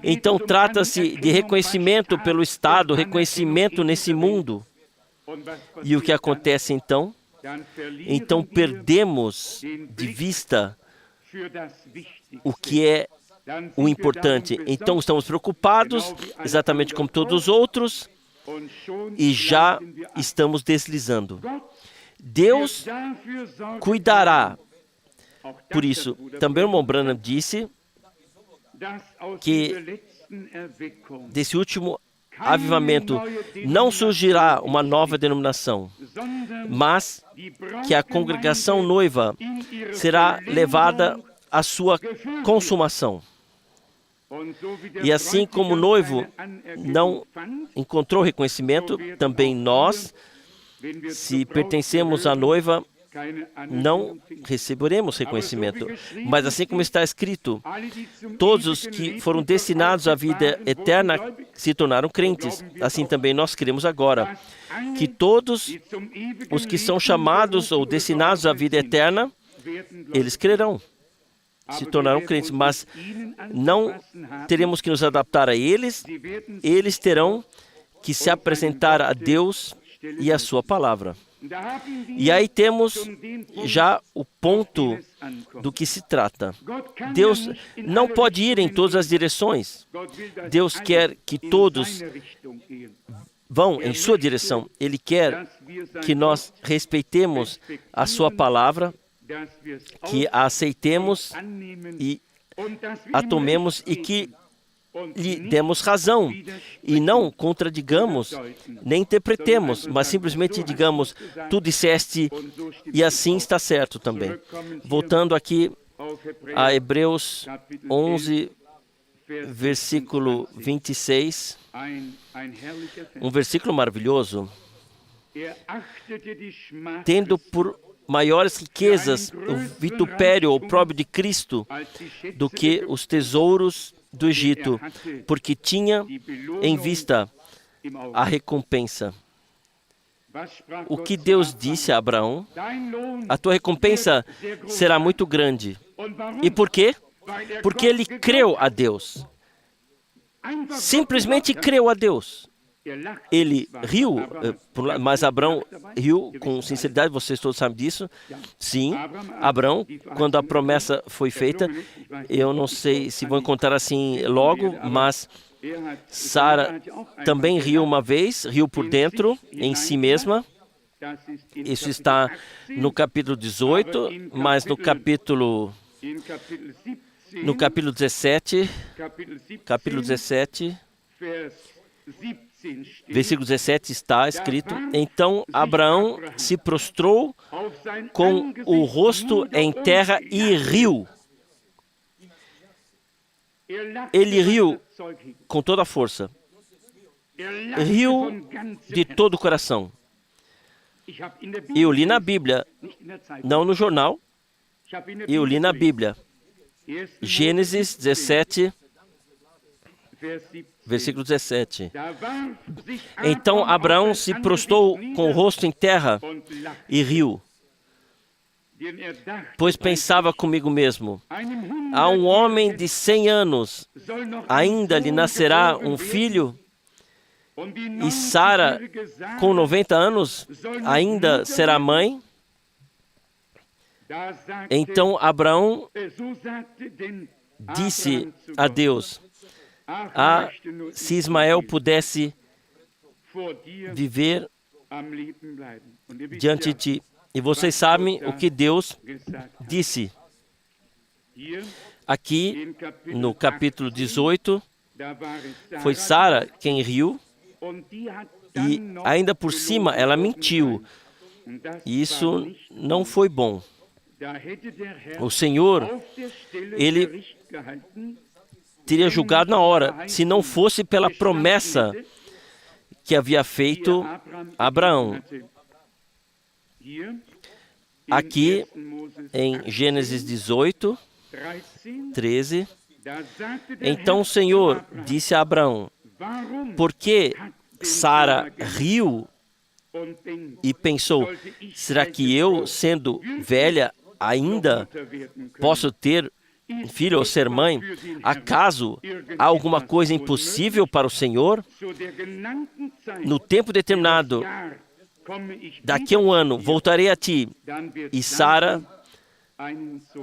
Então trata-se de reconhecimento pelo Estado, reconhecimento nesse mundo. E o que acontece então? Então perdemos de vista o que é o importante. Então estamos preocupados, exatamente como todos os outros, e já estamos deslizando. Deus cuidará. Por isso, também o irmão Branham disse que desse último avivamento não surgirá uma nova denominação, mas que a congregação noiva será levada à sua consumação. E assim como o noivo não encontrou reconhecimento, também nós, se pertencemos à noiva, não receberemos reconhecimento. Mas assim como está escrito, todos os que foram destinados à vida eterna se tornaram crentes. Assim também nós queremos agora que todos os que são chamados ou destinados à vida eterna, eles crerão, se tornaram crentes. Mas não teremos que nos adaptar a eles, eles terão que se apresentar a Deus e a sua palavra. E aí temos já o ponto do que se trata. Deus não pode ir em todas as direções. Deus quer que todos vão em sua direção. Ele quer que nós respeitemos a sua palavra, que a aceitemos e a tomemos e que lhe demos razão e não contradigamos, nem interpretemos, mas simplesmente digamos, tu disseste e assim está certo também. Voltando aqui a Hebreus 11, versículo 26, um versículo maravilhoso. Tendo por maiores riquezas o vitupério ou opróbrio de Cristo do que os tesouros do Egito, porque tinha em vista a recompensa. O que Deus disse a Abraão? A tua recompensa será muito grande. E por quê? Porque ele creu a Deus. Simplesmente creu a Deus. Ele riu, mas Abraão riu com sinceridade, vocês todos sabem disso. Sim, Abraão, quando a promessa foi feita, eu não sei se vou encontrar assim logo, mas Sara também riu uma vez, riu por dentro, em si mesma. Isso está no capítulo 18, mas no capítulo 17, versículo 17 está escrito: então Abraão se prostrou com o rosto em terra e riu. Ele riu com toda a força. Riu de todo o coração. Eu li na Bíblia, não no jornal, eu li na Bíblia. Gênesis 17, versículo 17. Então Abraão se prostrou com o rosto em terra e riu, pois pensava comigo mesmo, a um homem de 100 anos ainda lhe nascerá um filho? E Sara, com 90 anos, ainda será mãe? Então Abraão disse a Deus, se Ismael pudesse viver diante de ti. E vocês sabem o que Deus disse. Aqui, no capítulo 18, foi Sara quem riu, e ainda por cima ela mentiu. E isso não foi bom. O Senhor, Ele teria julgado na hora, se não fosse pela promessa que havia feito Abraão. Aqui, em Gênesis 18, 13, então o Senhor disse a Abraão, por que Sara riu e pensou, será que eu, sendo velha, ainda posso ter filho ou ser mãe? Acaso há alguma coisa impossível para o Senhor? No tempo determinado, daqui a um ano, voltarei a ti, e Sara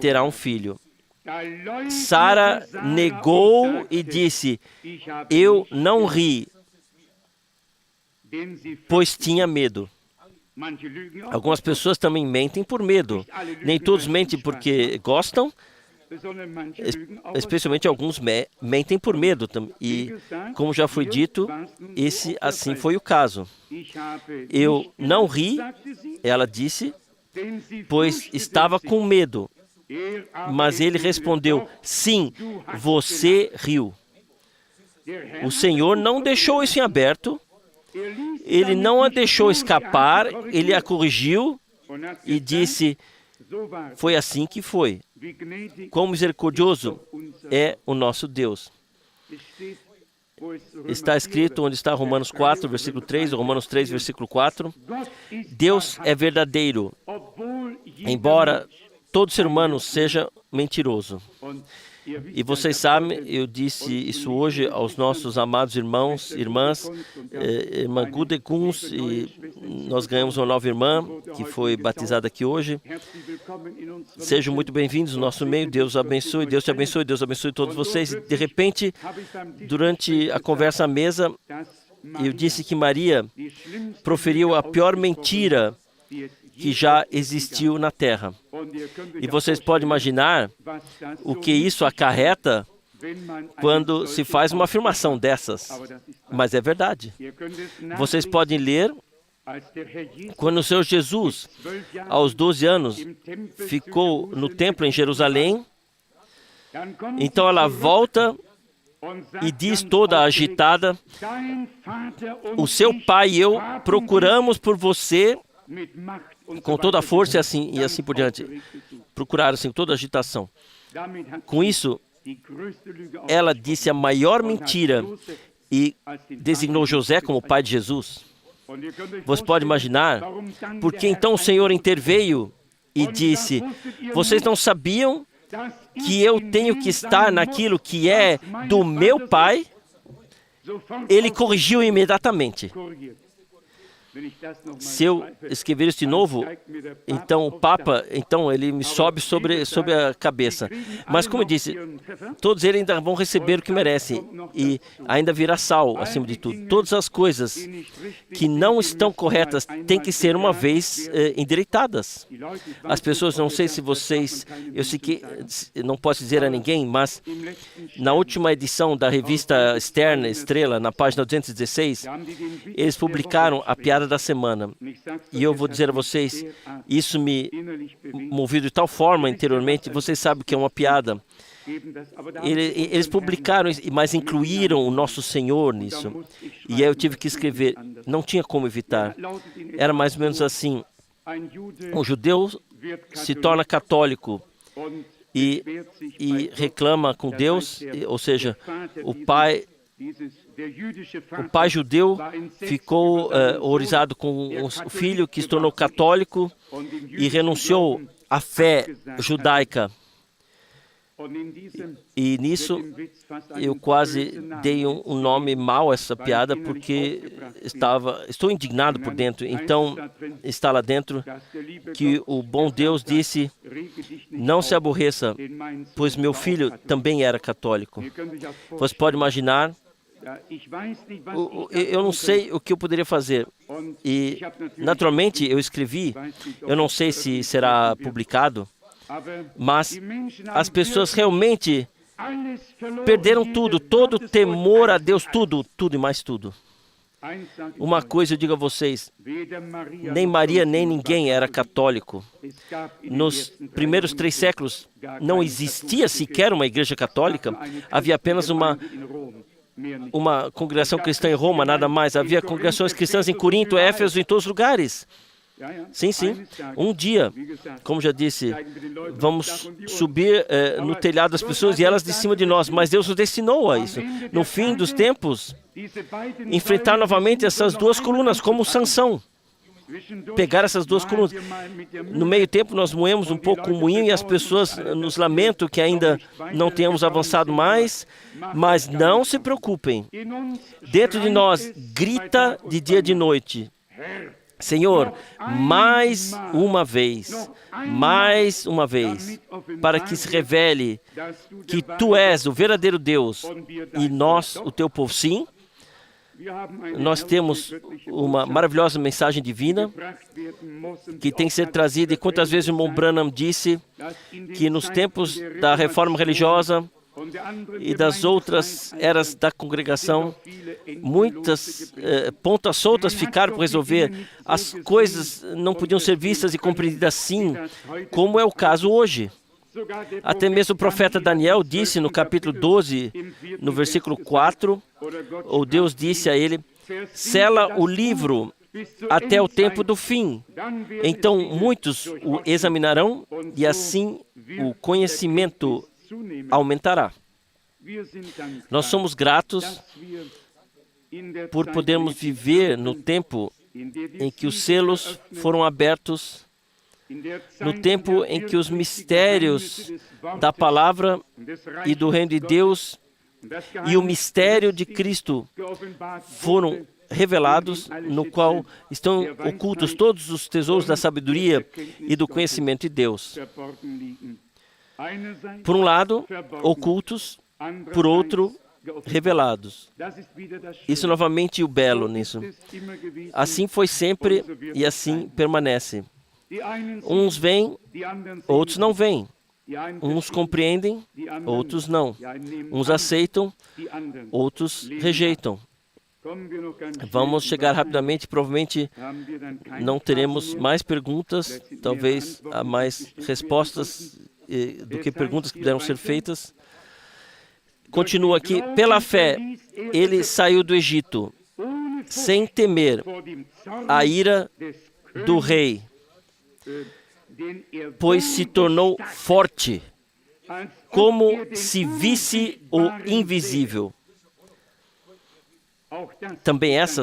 terá um filho. Sara negou e disse, eu não ri, pois tinha medo. Algumas pessoas também mentem por medo. Nem todos mentem porque gostam, especialmente alguns mentem por medo. E, como já foi dito, esse assim foi o caso. Eu não ri, ela disse, pois estava com medo. Mas ele respondeu, sim, você riu. O Senhor não deixou isso em aberto. Ele não a deixou escapar, ele a corrigiu e disse, foi assim que foi. Quão misericordioso é o nosso Deus. Está escrito onde está Romanos 4, versículo 3, ou Romanos 3, versículo 4. Deus é verdadeiro, embora todo ser humano seja mentiroso. E vocês sabem, eu disse isso hoje aos nossos amados irmãos, irmãs, irmã Gude Kunz, e nós ganhamos uma nova irmã que foi batizada aqui hoje. Sejam muito bem-vindos no nosso meio, Deus abençoe, Deus te abençoe, Deus abençoe todos vocês. De repente, durante a conversa à mesa, eu disse que Maria proferiu a pior mentira que já existiu na Terra. E vocês podem imaginar o que isso acarreta quando se faz uma afirmação dessas. Mas é verdade. Vocês podem ler quando o Senhor Jesus, aos 12 anos, ficou no templo em Jerusalém. Então ela volta e diz toda agitada, o seu pai e eu procuramos por você com toda a força e assim por diante. Procuraram assim, toda a agitação. Com isso, ela disse a maior mentira e designou José como pai de Jesus. Você pode imaginar porque então o Senhor interveio e disse, vocês não sabiam que eu tenho que estar naquilo que é do meu pai? Ele corrigiu imediatamente. Se eu escrever isso de novo, então o Papa, ele me sobe sobre a cabeça. Mas como eu disse, todos eles ainda vão receber o que merecem e ainda virá sal acima de tudo. Todas as coisas que não estão corretas têm que ser uma vez endireitadas. As pessoas, não sei se vocês, eu sei que não posso dizer a ninguém, mas na última edição da revista externa Estrela, na página 216, eles publicaram a piada da semana. E eu vou dizer a vocês, isso me moviu de tal forma interiormente, vocês sabem que é uma piada. Eles publicaram, mas incluíram o nosso Senhor nisso. E aí eu tive que escrever. Não tinha como evitar. Era mais ou menos assim. Um judeu se torna católico e reclama com Deus, ou seja, o pai judeu ficou horrorizado com o filho que se tornou católico e renunciou à fé judaica. E nisso eu quase dei um nome mau a essa piada porque estou indignado por dentro. Então está lá dentro que o bom Deus disse: não se aborreça, pois meu filho também era católico. Você pode imaginar, eu não sei o que eu poderia fazer. E naturalmente eu escrevi, eu não sei se será publicado, mas as pessoas realmente perderam tudo, todo temor a Deus, tudo e mais tudo. Uma coisa eu digo a vocês, nem Maria nem ninguém era católico. Nos primeiros 3 séculos não existia sequer uma igreja católica, havia apenas uma congregação cristã em Roma, nada mais. Havia congregações cristãs em Corinto, Éfeso, em todos os lugares. Sim. Um dia, como já disse, vamos subir no telhado das pessoas e elas de cima de nós, mas Deus nos destinou a isso. No fim dos tempos, enfrentar novamente essas 2 colunas, como Sansão. Pegar essas 2 colunas. No meio tempo, nós moemos um pouco o moinho e as pessoas nos lamentam que ainda não tenhamos avançado mais, mas não se preocupem. Dentro de nós, grita de dia e de noite: Senhor, mais uma vez, para que se revele que Tu és o verdadeiro Deus e nós, o Teu povo. Sim, nós temos uma maravilhosa mensagem divina que tem que ser trazida. E quantas vezes o irmão Branham disse que nos tempos da reforma religiosa e das outras eras da congregação, muitas pontas soltas ficaram por resolver. As coisas não podiam ser vistas e compreendidas assim, como é o caso hoje. Até mesmo o profeta Daniel disse no capítulo 12, no versículo 4, ou Deus disse a ele: sela o livro até o tempo do fim. Então muitos o examinarão e assim o conhecimento aumentará. Nós somos gratos por podermos viver no tempo em que os selos foram abertos, no tempo em que os mistérios da palavra e do reino de Deus e o mistério de Cristo foram revelados, no qual estão ocultos todos os tesouros da sabedoria e do conhecimento de Deus. Por um lado, ocultos, por outro, revelados. Isso novamente é o belo nisso. Assim foi sempre e assim permanece. Uns vêm, outros não vêm. Uns compreendem, outros não. Uns aceitam, outros rejeitam. Vamos chegar rapidamente, provavelmente não teremos mais perguntas, talvez há mais respostas do que perguntas que puderam ser feitas. Continua aqui: pela fé, ele saiu do Egito, sem temer a ira do rei, pois se tornou forte, como se visse o invisível. Também essa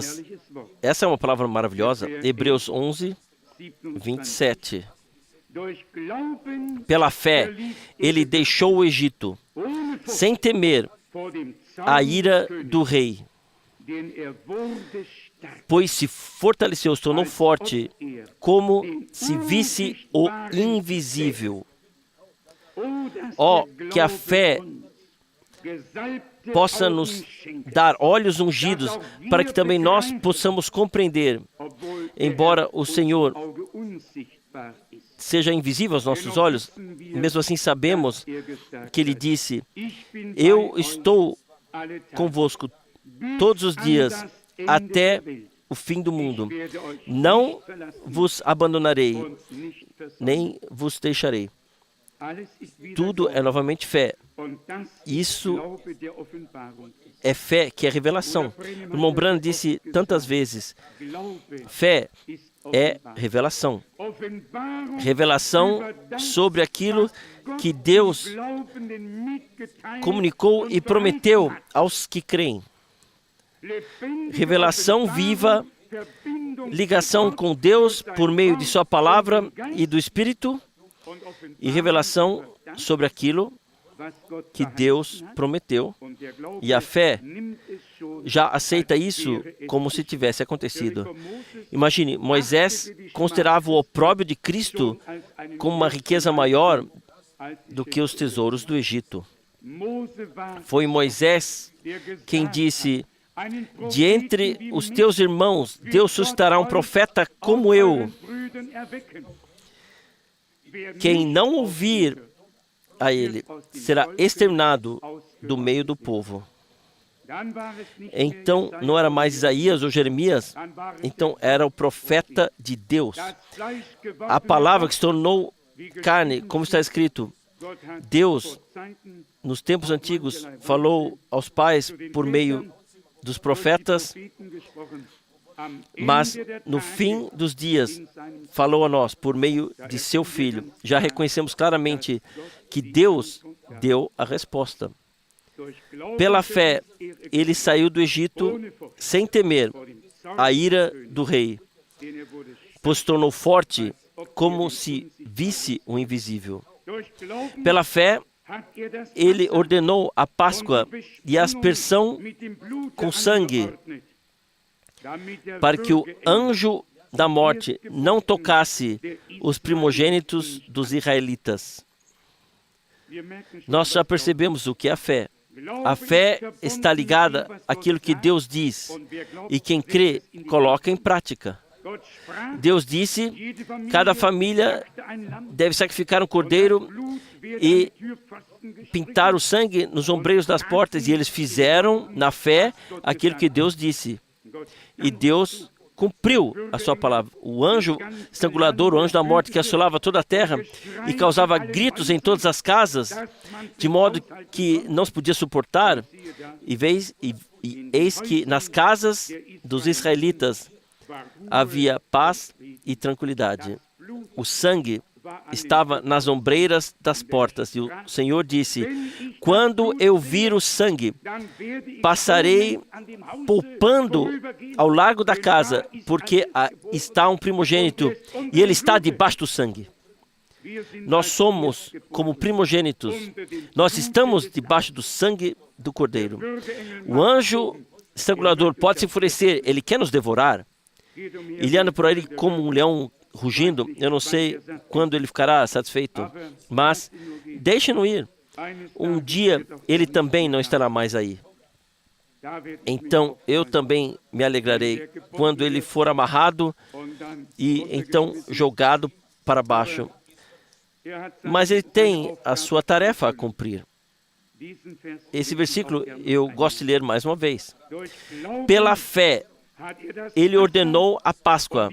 é uma palavra maravilhosa, Hebreus 11, 27. Pela fé, ele deixou o Egito, sem temer a ira do rei, pois se fortaleceu, se tornou forte, como se visse o invisível. Que a fé possa nos dar olhos ungidos, para que também nós possamos compreender, embora o Senhor seja invisível aos nossos olhos, mesmo assim sabemos que Ele disse: eu estou convosco todos os dias até o fim do mundo. Não vos abandonarei, nem vos deixarei. Tudo é novamente fé. Isso é fé, que é revelação. O irmão Branham disse tantas vezes, fé é revelação. Revelação sobre aquilo que Deus comunicou e prometeu aos que creem. Revelação viva, ligação com Deus por meio de sua palavra e do Espírito, e revelação sobre aquilo que Deus prometeu. E a fé já aceita isso como se tivesse acontecido. Imagine, Moisés considerava o opróbrio de Cristo como uma riqueza maior do que os tesouros do Egito. Foi Moisés quem disse, de entre os teus irmãos, Deus suscitará um profeta como eu. Quem não ouvir a ele será exterminado do meio do povo. Então, não era mais Isaías ou Jeremias, então era o profeta de Deus. A palavra que se tornou carne, como está escrito, Deus, nos tempos antigos, falou aos pais por meio dos profetas, mas no fim dos dias falou a nós por meio de seu Filho. Já reconhecemos claramente que Deus deu a resposta. Pela fé, ele saiu do Egito sem temer a ira do rei, pois se tornou forte como se visse o invisível. Pela fé, ele ordenou a Páscoa e a aspersão com sangue, para que o anjo da morte não tocasse os primogênitos dos israelitas. Nós já percebemos o que é a fé. A fé está ligada àquilo que Deus diz, e quem crê, coloca em prática. Deus disse, cada família deve sacrificar um cordeiro e pintar o sangue nos ombreiros das portas, e eles fizeram, na fé, aquilo que Deus disse. E Deus cumpriu a sua palavra. O anjo estrangulador, o anjo da morte, que assolava toda a terra e causava gritos em todas as casas, de modo que não se podia suportar, e eis que nas casas dos israelitas havia paz e tranquilidade. O sangue estava nas ombreiras das portas, e o Senhor disse, quando eu vir o sangue, passarei poupando ao largo da casa, porque está um primogênito, e ele está debaixo do sangue. Nós somos como primogênitos, nós estamos debaixo do sangue do Cordeiro. O anjo estrangulador pode se enfurecer, ele quer nos devorar. Ele anda por aí como um leão rugindo, eu não sei quando ele ficará satisfeito, mas deixe-no ir. Um dia ele também não estará mais aí. Então eu também me alegrarei quando ele for amarrado e então jogado para baixo. Mas ele tem a sua tarefa a cumprir. Esse versículo eu gosto de ler mais uma vez. Pela fé, ele ordenou a Páscoa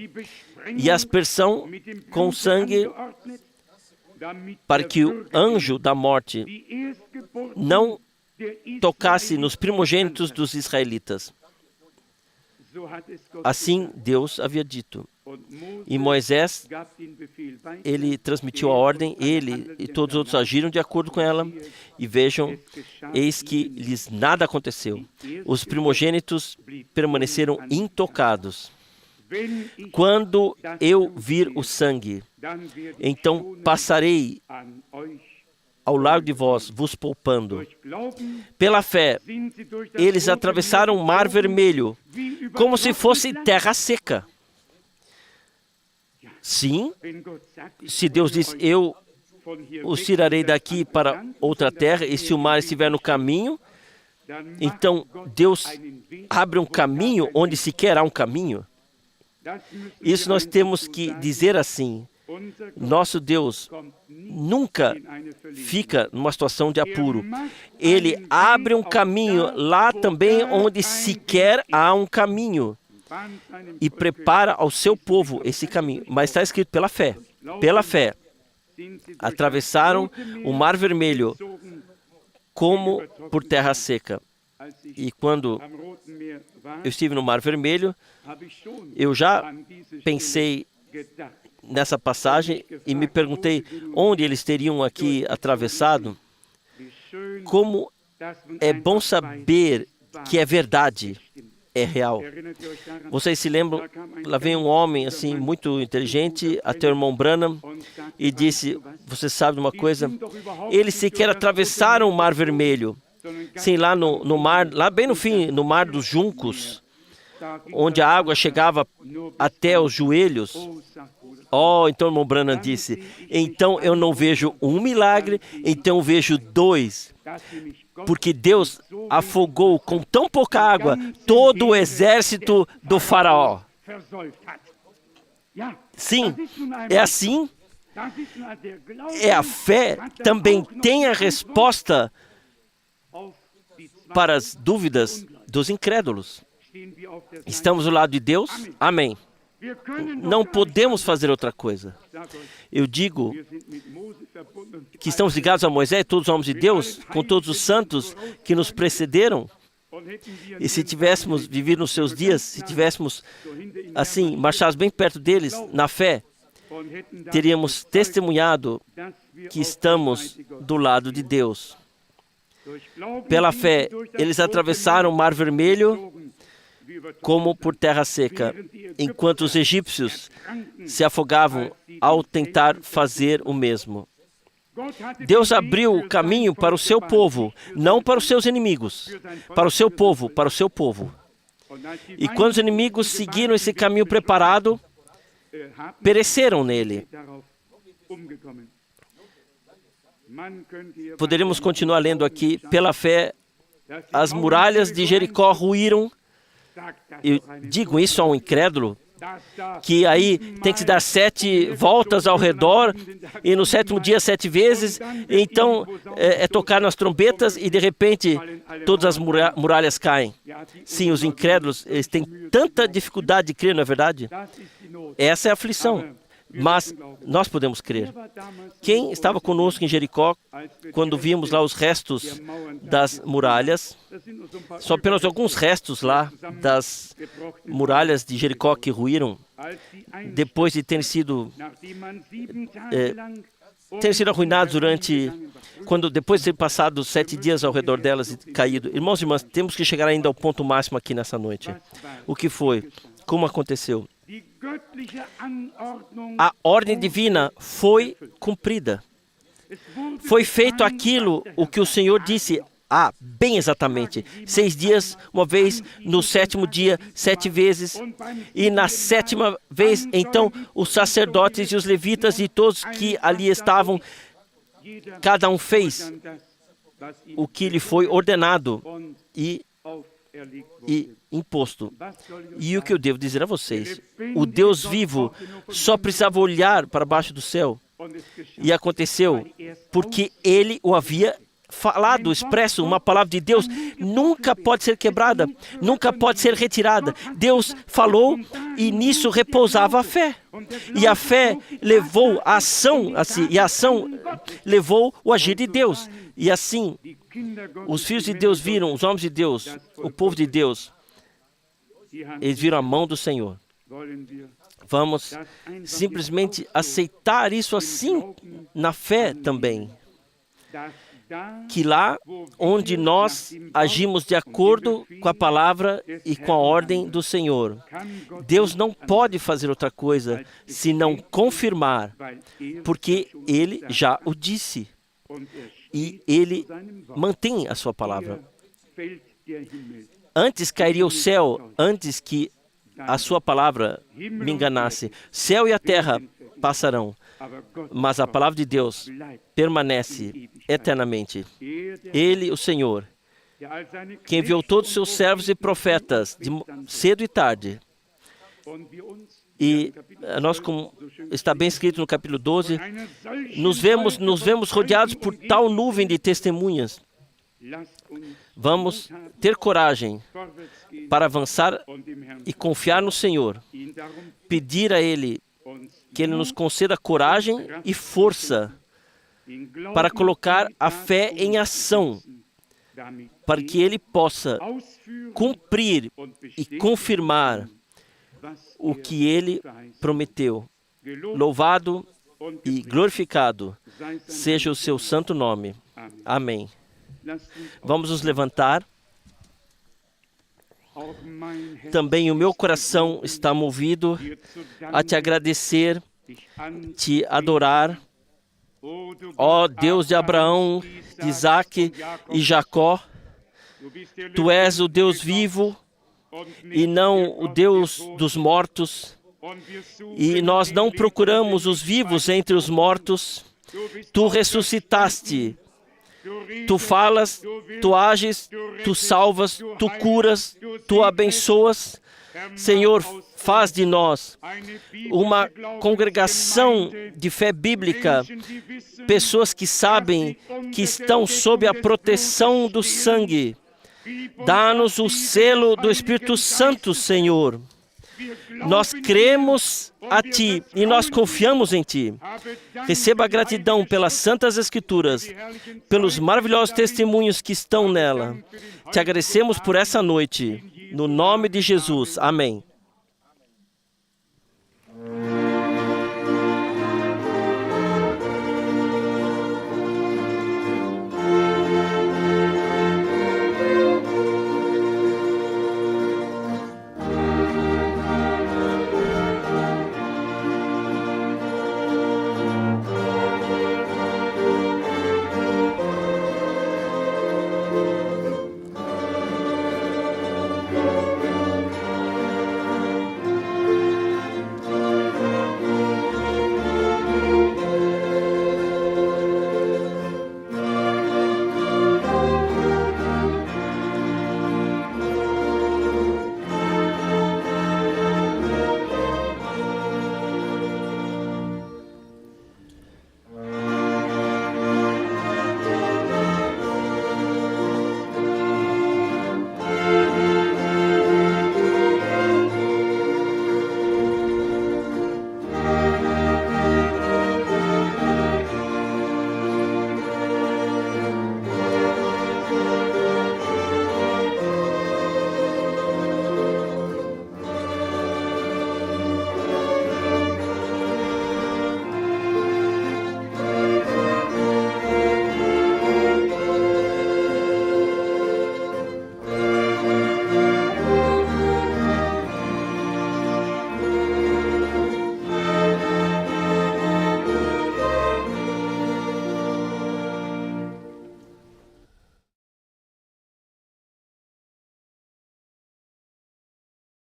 e a aspersão com sangue, para que o anjo da morte não tocasse nos primogênitos dos israelitas. Assim Deus havia dito. E Moisés, ele transmitiu a ordem, ele e todos os outros agiram de acordo com ela, e vejam, eis que lhes nada aconteceu. Os primogênitos permaneceram intocados. Quando eu vir o sangue, então passarei ao largo de vós, vos poupando. Pela fé, eles atravessaram o Mar Vermelho, como se fosse terra seca. Sim, se Deus diz, eu os tirarei daqui para outra terra, e se o mar estiver no caminho, então Deus abre um caminho onde sequer há um caminho. Isso nós temos que dizer assim. Nosso Deus nunca fica numa situação de apuro. Ele abre um caminho lá também onde sequer há um caminho, e prepara ao seu povo esse caminho. Mas está escrito pela fé. Pela fé, atravessaram o Mar Vermelho como por terra seca. E quando eu estive no Mar Vermelho, eu já pensei nessa passagem e me perguntei onde eles teriam aqui atravessado. Como é bom saber que é verdade, é real. Vocês se lembram, lá vem um homem assim muito inteligente até o irmão Branham e disse, você sabe de uma coisa? Eles sequer atravessaram o Mar Vermelho. Sim, lá no mar, lá bem no fim, no Mar dos Juncos, onde a água chegava até os joelhos. Oh, então o irmão Branham disse, então eu não vejo um milagre, então eu vejo dois. Porque Deus afogou com tão pouca água todo o exército do faraó. Sim, é assim. É a fé também tem a resposta para as dúvidas dos incrédulos. Estamos do lado de Deus? Amém. Não podemos fazer outra coisa. Eu digo que estamos ligados a Moisés, todos os homens de Deus, com todos os santos que nos precederam. E se tivéssemos vivido nos seus dias, se tivéssemos, assim, marchado bem perto deles, na fé, teríamos testemunhado que estamos do lado de Deus. Pela fé, eles atravessaram o Mar Vermelho como por terra seca, enquanto os egípcios se afogavam ao tentar fazer o mesmo. Deus abriu o caminho para o seu povo, não para os seus inimigos, para o seu povo, para o seu povo. E quando os inimigos seguiram esse caminho preparado, pereceram nele. Poderíamos continuar lendo aqui. Pela fé, as muralhas de Jericó ruíram. Eu digo isso a um incrédulo, que aí tem que se dar 7 voltas ao redor, e no 7º dia 7 vezes, então é tocar nas trombetas, e de repente todas as muralhas caem. Sim, os incrédulos, eles têm tanta dificuldade de crer, não é verdade? Essa é a aflição. Mas nós podemos crer. Quem estava conosco em Jericó, quando vimos lá os restos das muralhas, só apenas alguns restos lá das muralhas de Jericó que ruíram, depois de terem sido arruinados depois de ter passado 7 dias ao redor delas e caído. Irmãos e irmãs, temos que chegar ainda ao ponto máximo aqui nessa noite. O que foi? Como aconteceu? A ordem divina foi cumprida. Foi feito aquilo o que o Senhor disse. Bem exatamente. 6 dias, uma vez, no 7º dia, 7 vezes. E na 7ª vez, então, os sacerdotes e os levitas e todos que ali estavam, cada um fez o que lhe foi ordenado e imposto. E o que eu devo dizer a vocês? O Deus vivo só precisava olhar para baixo do céu. E aconteceu porque ele o havia falado, expresso. Uma palavra de Deus nunca pode ser quebrada, nunca pode ser retirada. Deus falou e nisso repousava a fé. E a fé levou a ação, assim, e a ação levou o agir de Deus. E assim, os filhos de Deus viram, os homens de Deus, o povo de Deus, eles viram a mão do Senhor. Vamos simplesmente aceitar isso assim, na fé também. Que lá onde nós agimos de acordo com a palavra e com a ordem do Senhor, Deus não pode fazer outra coisa senão confirmar, porque Ele já o disse. E Ele mantém a sua palavra. Antes cairia o céu, antes que a sua palavra me enganasse. Céu e a terra passarão, mas a palavra de Deus permanece eternamente. Ele, o Senhor, que enviou todos os seus servos e profetas, cedo e tarde. E nós, como está bem escrito no capítulo 12, nos vemos rodeados por tal nuvem de testemunhas. Vamos ter coragem para avançar e confiar no Senhor. Pedir a Ele que Ele nos conceda coragem e força para colocar a fé em ação para que Ele possa cumprir e confirmar o que Ele prometeu. Louvado e glorificado seja o seu santo nome. Amém. Vamos nos levantar. Também o meu coração está movido a te agradecer, te adorar. Ó Deus de Abraão, de Isaque e Jacó, Tu és o Deus vivo e não o Deus dos mortos. E nós não procuramos os vivos entre os mortos. Tu ressuscitaste. Tu falas, Tu ages, Tu salvas, Tu curas, Tu abençoas. Senhor, faz de nós uma congregação de fé bíblica, pessoas que sabem que estão sob a proteção do sangue. Dá-nos o selo do Espírito Santo, Senhor. Nós cremos a Ti e nós confiamos em Ti. Receba a gratidão pelas Santas Escrituras, pelos maravilhosos testemunhos que estão nela. Te agradecemos por essa noite. No nome de Jesus. Amém.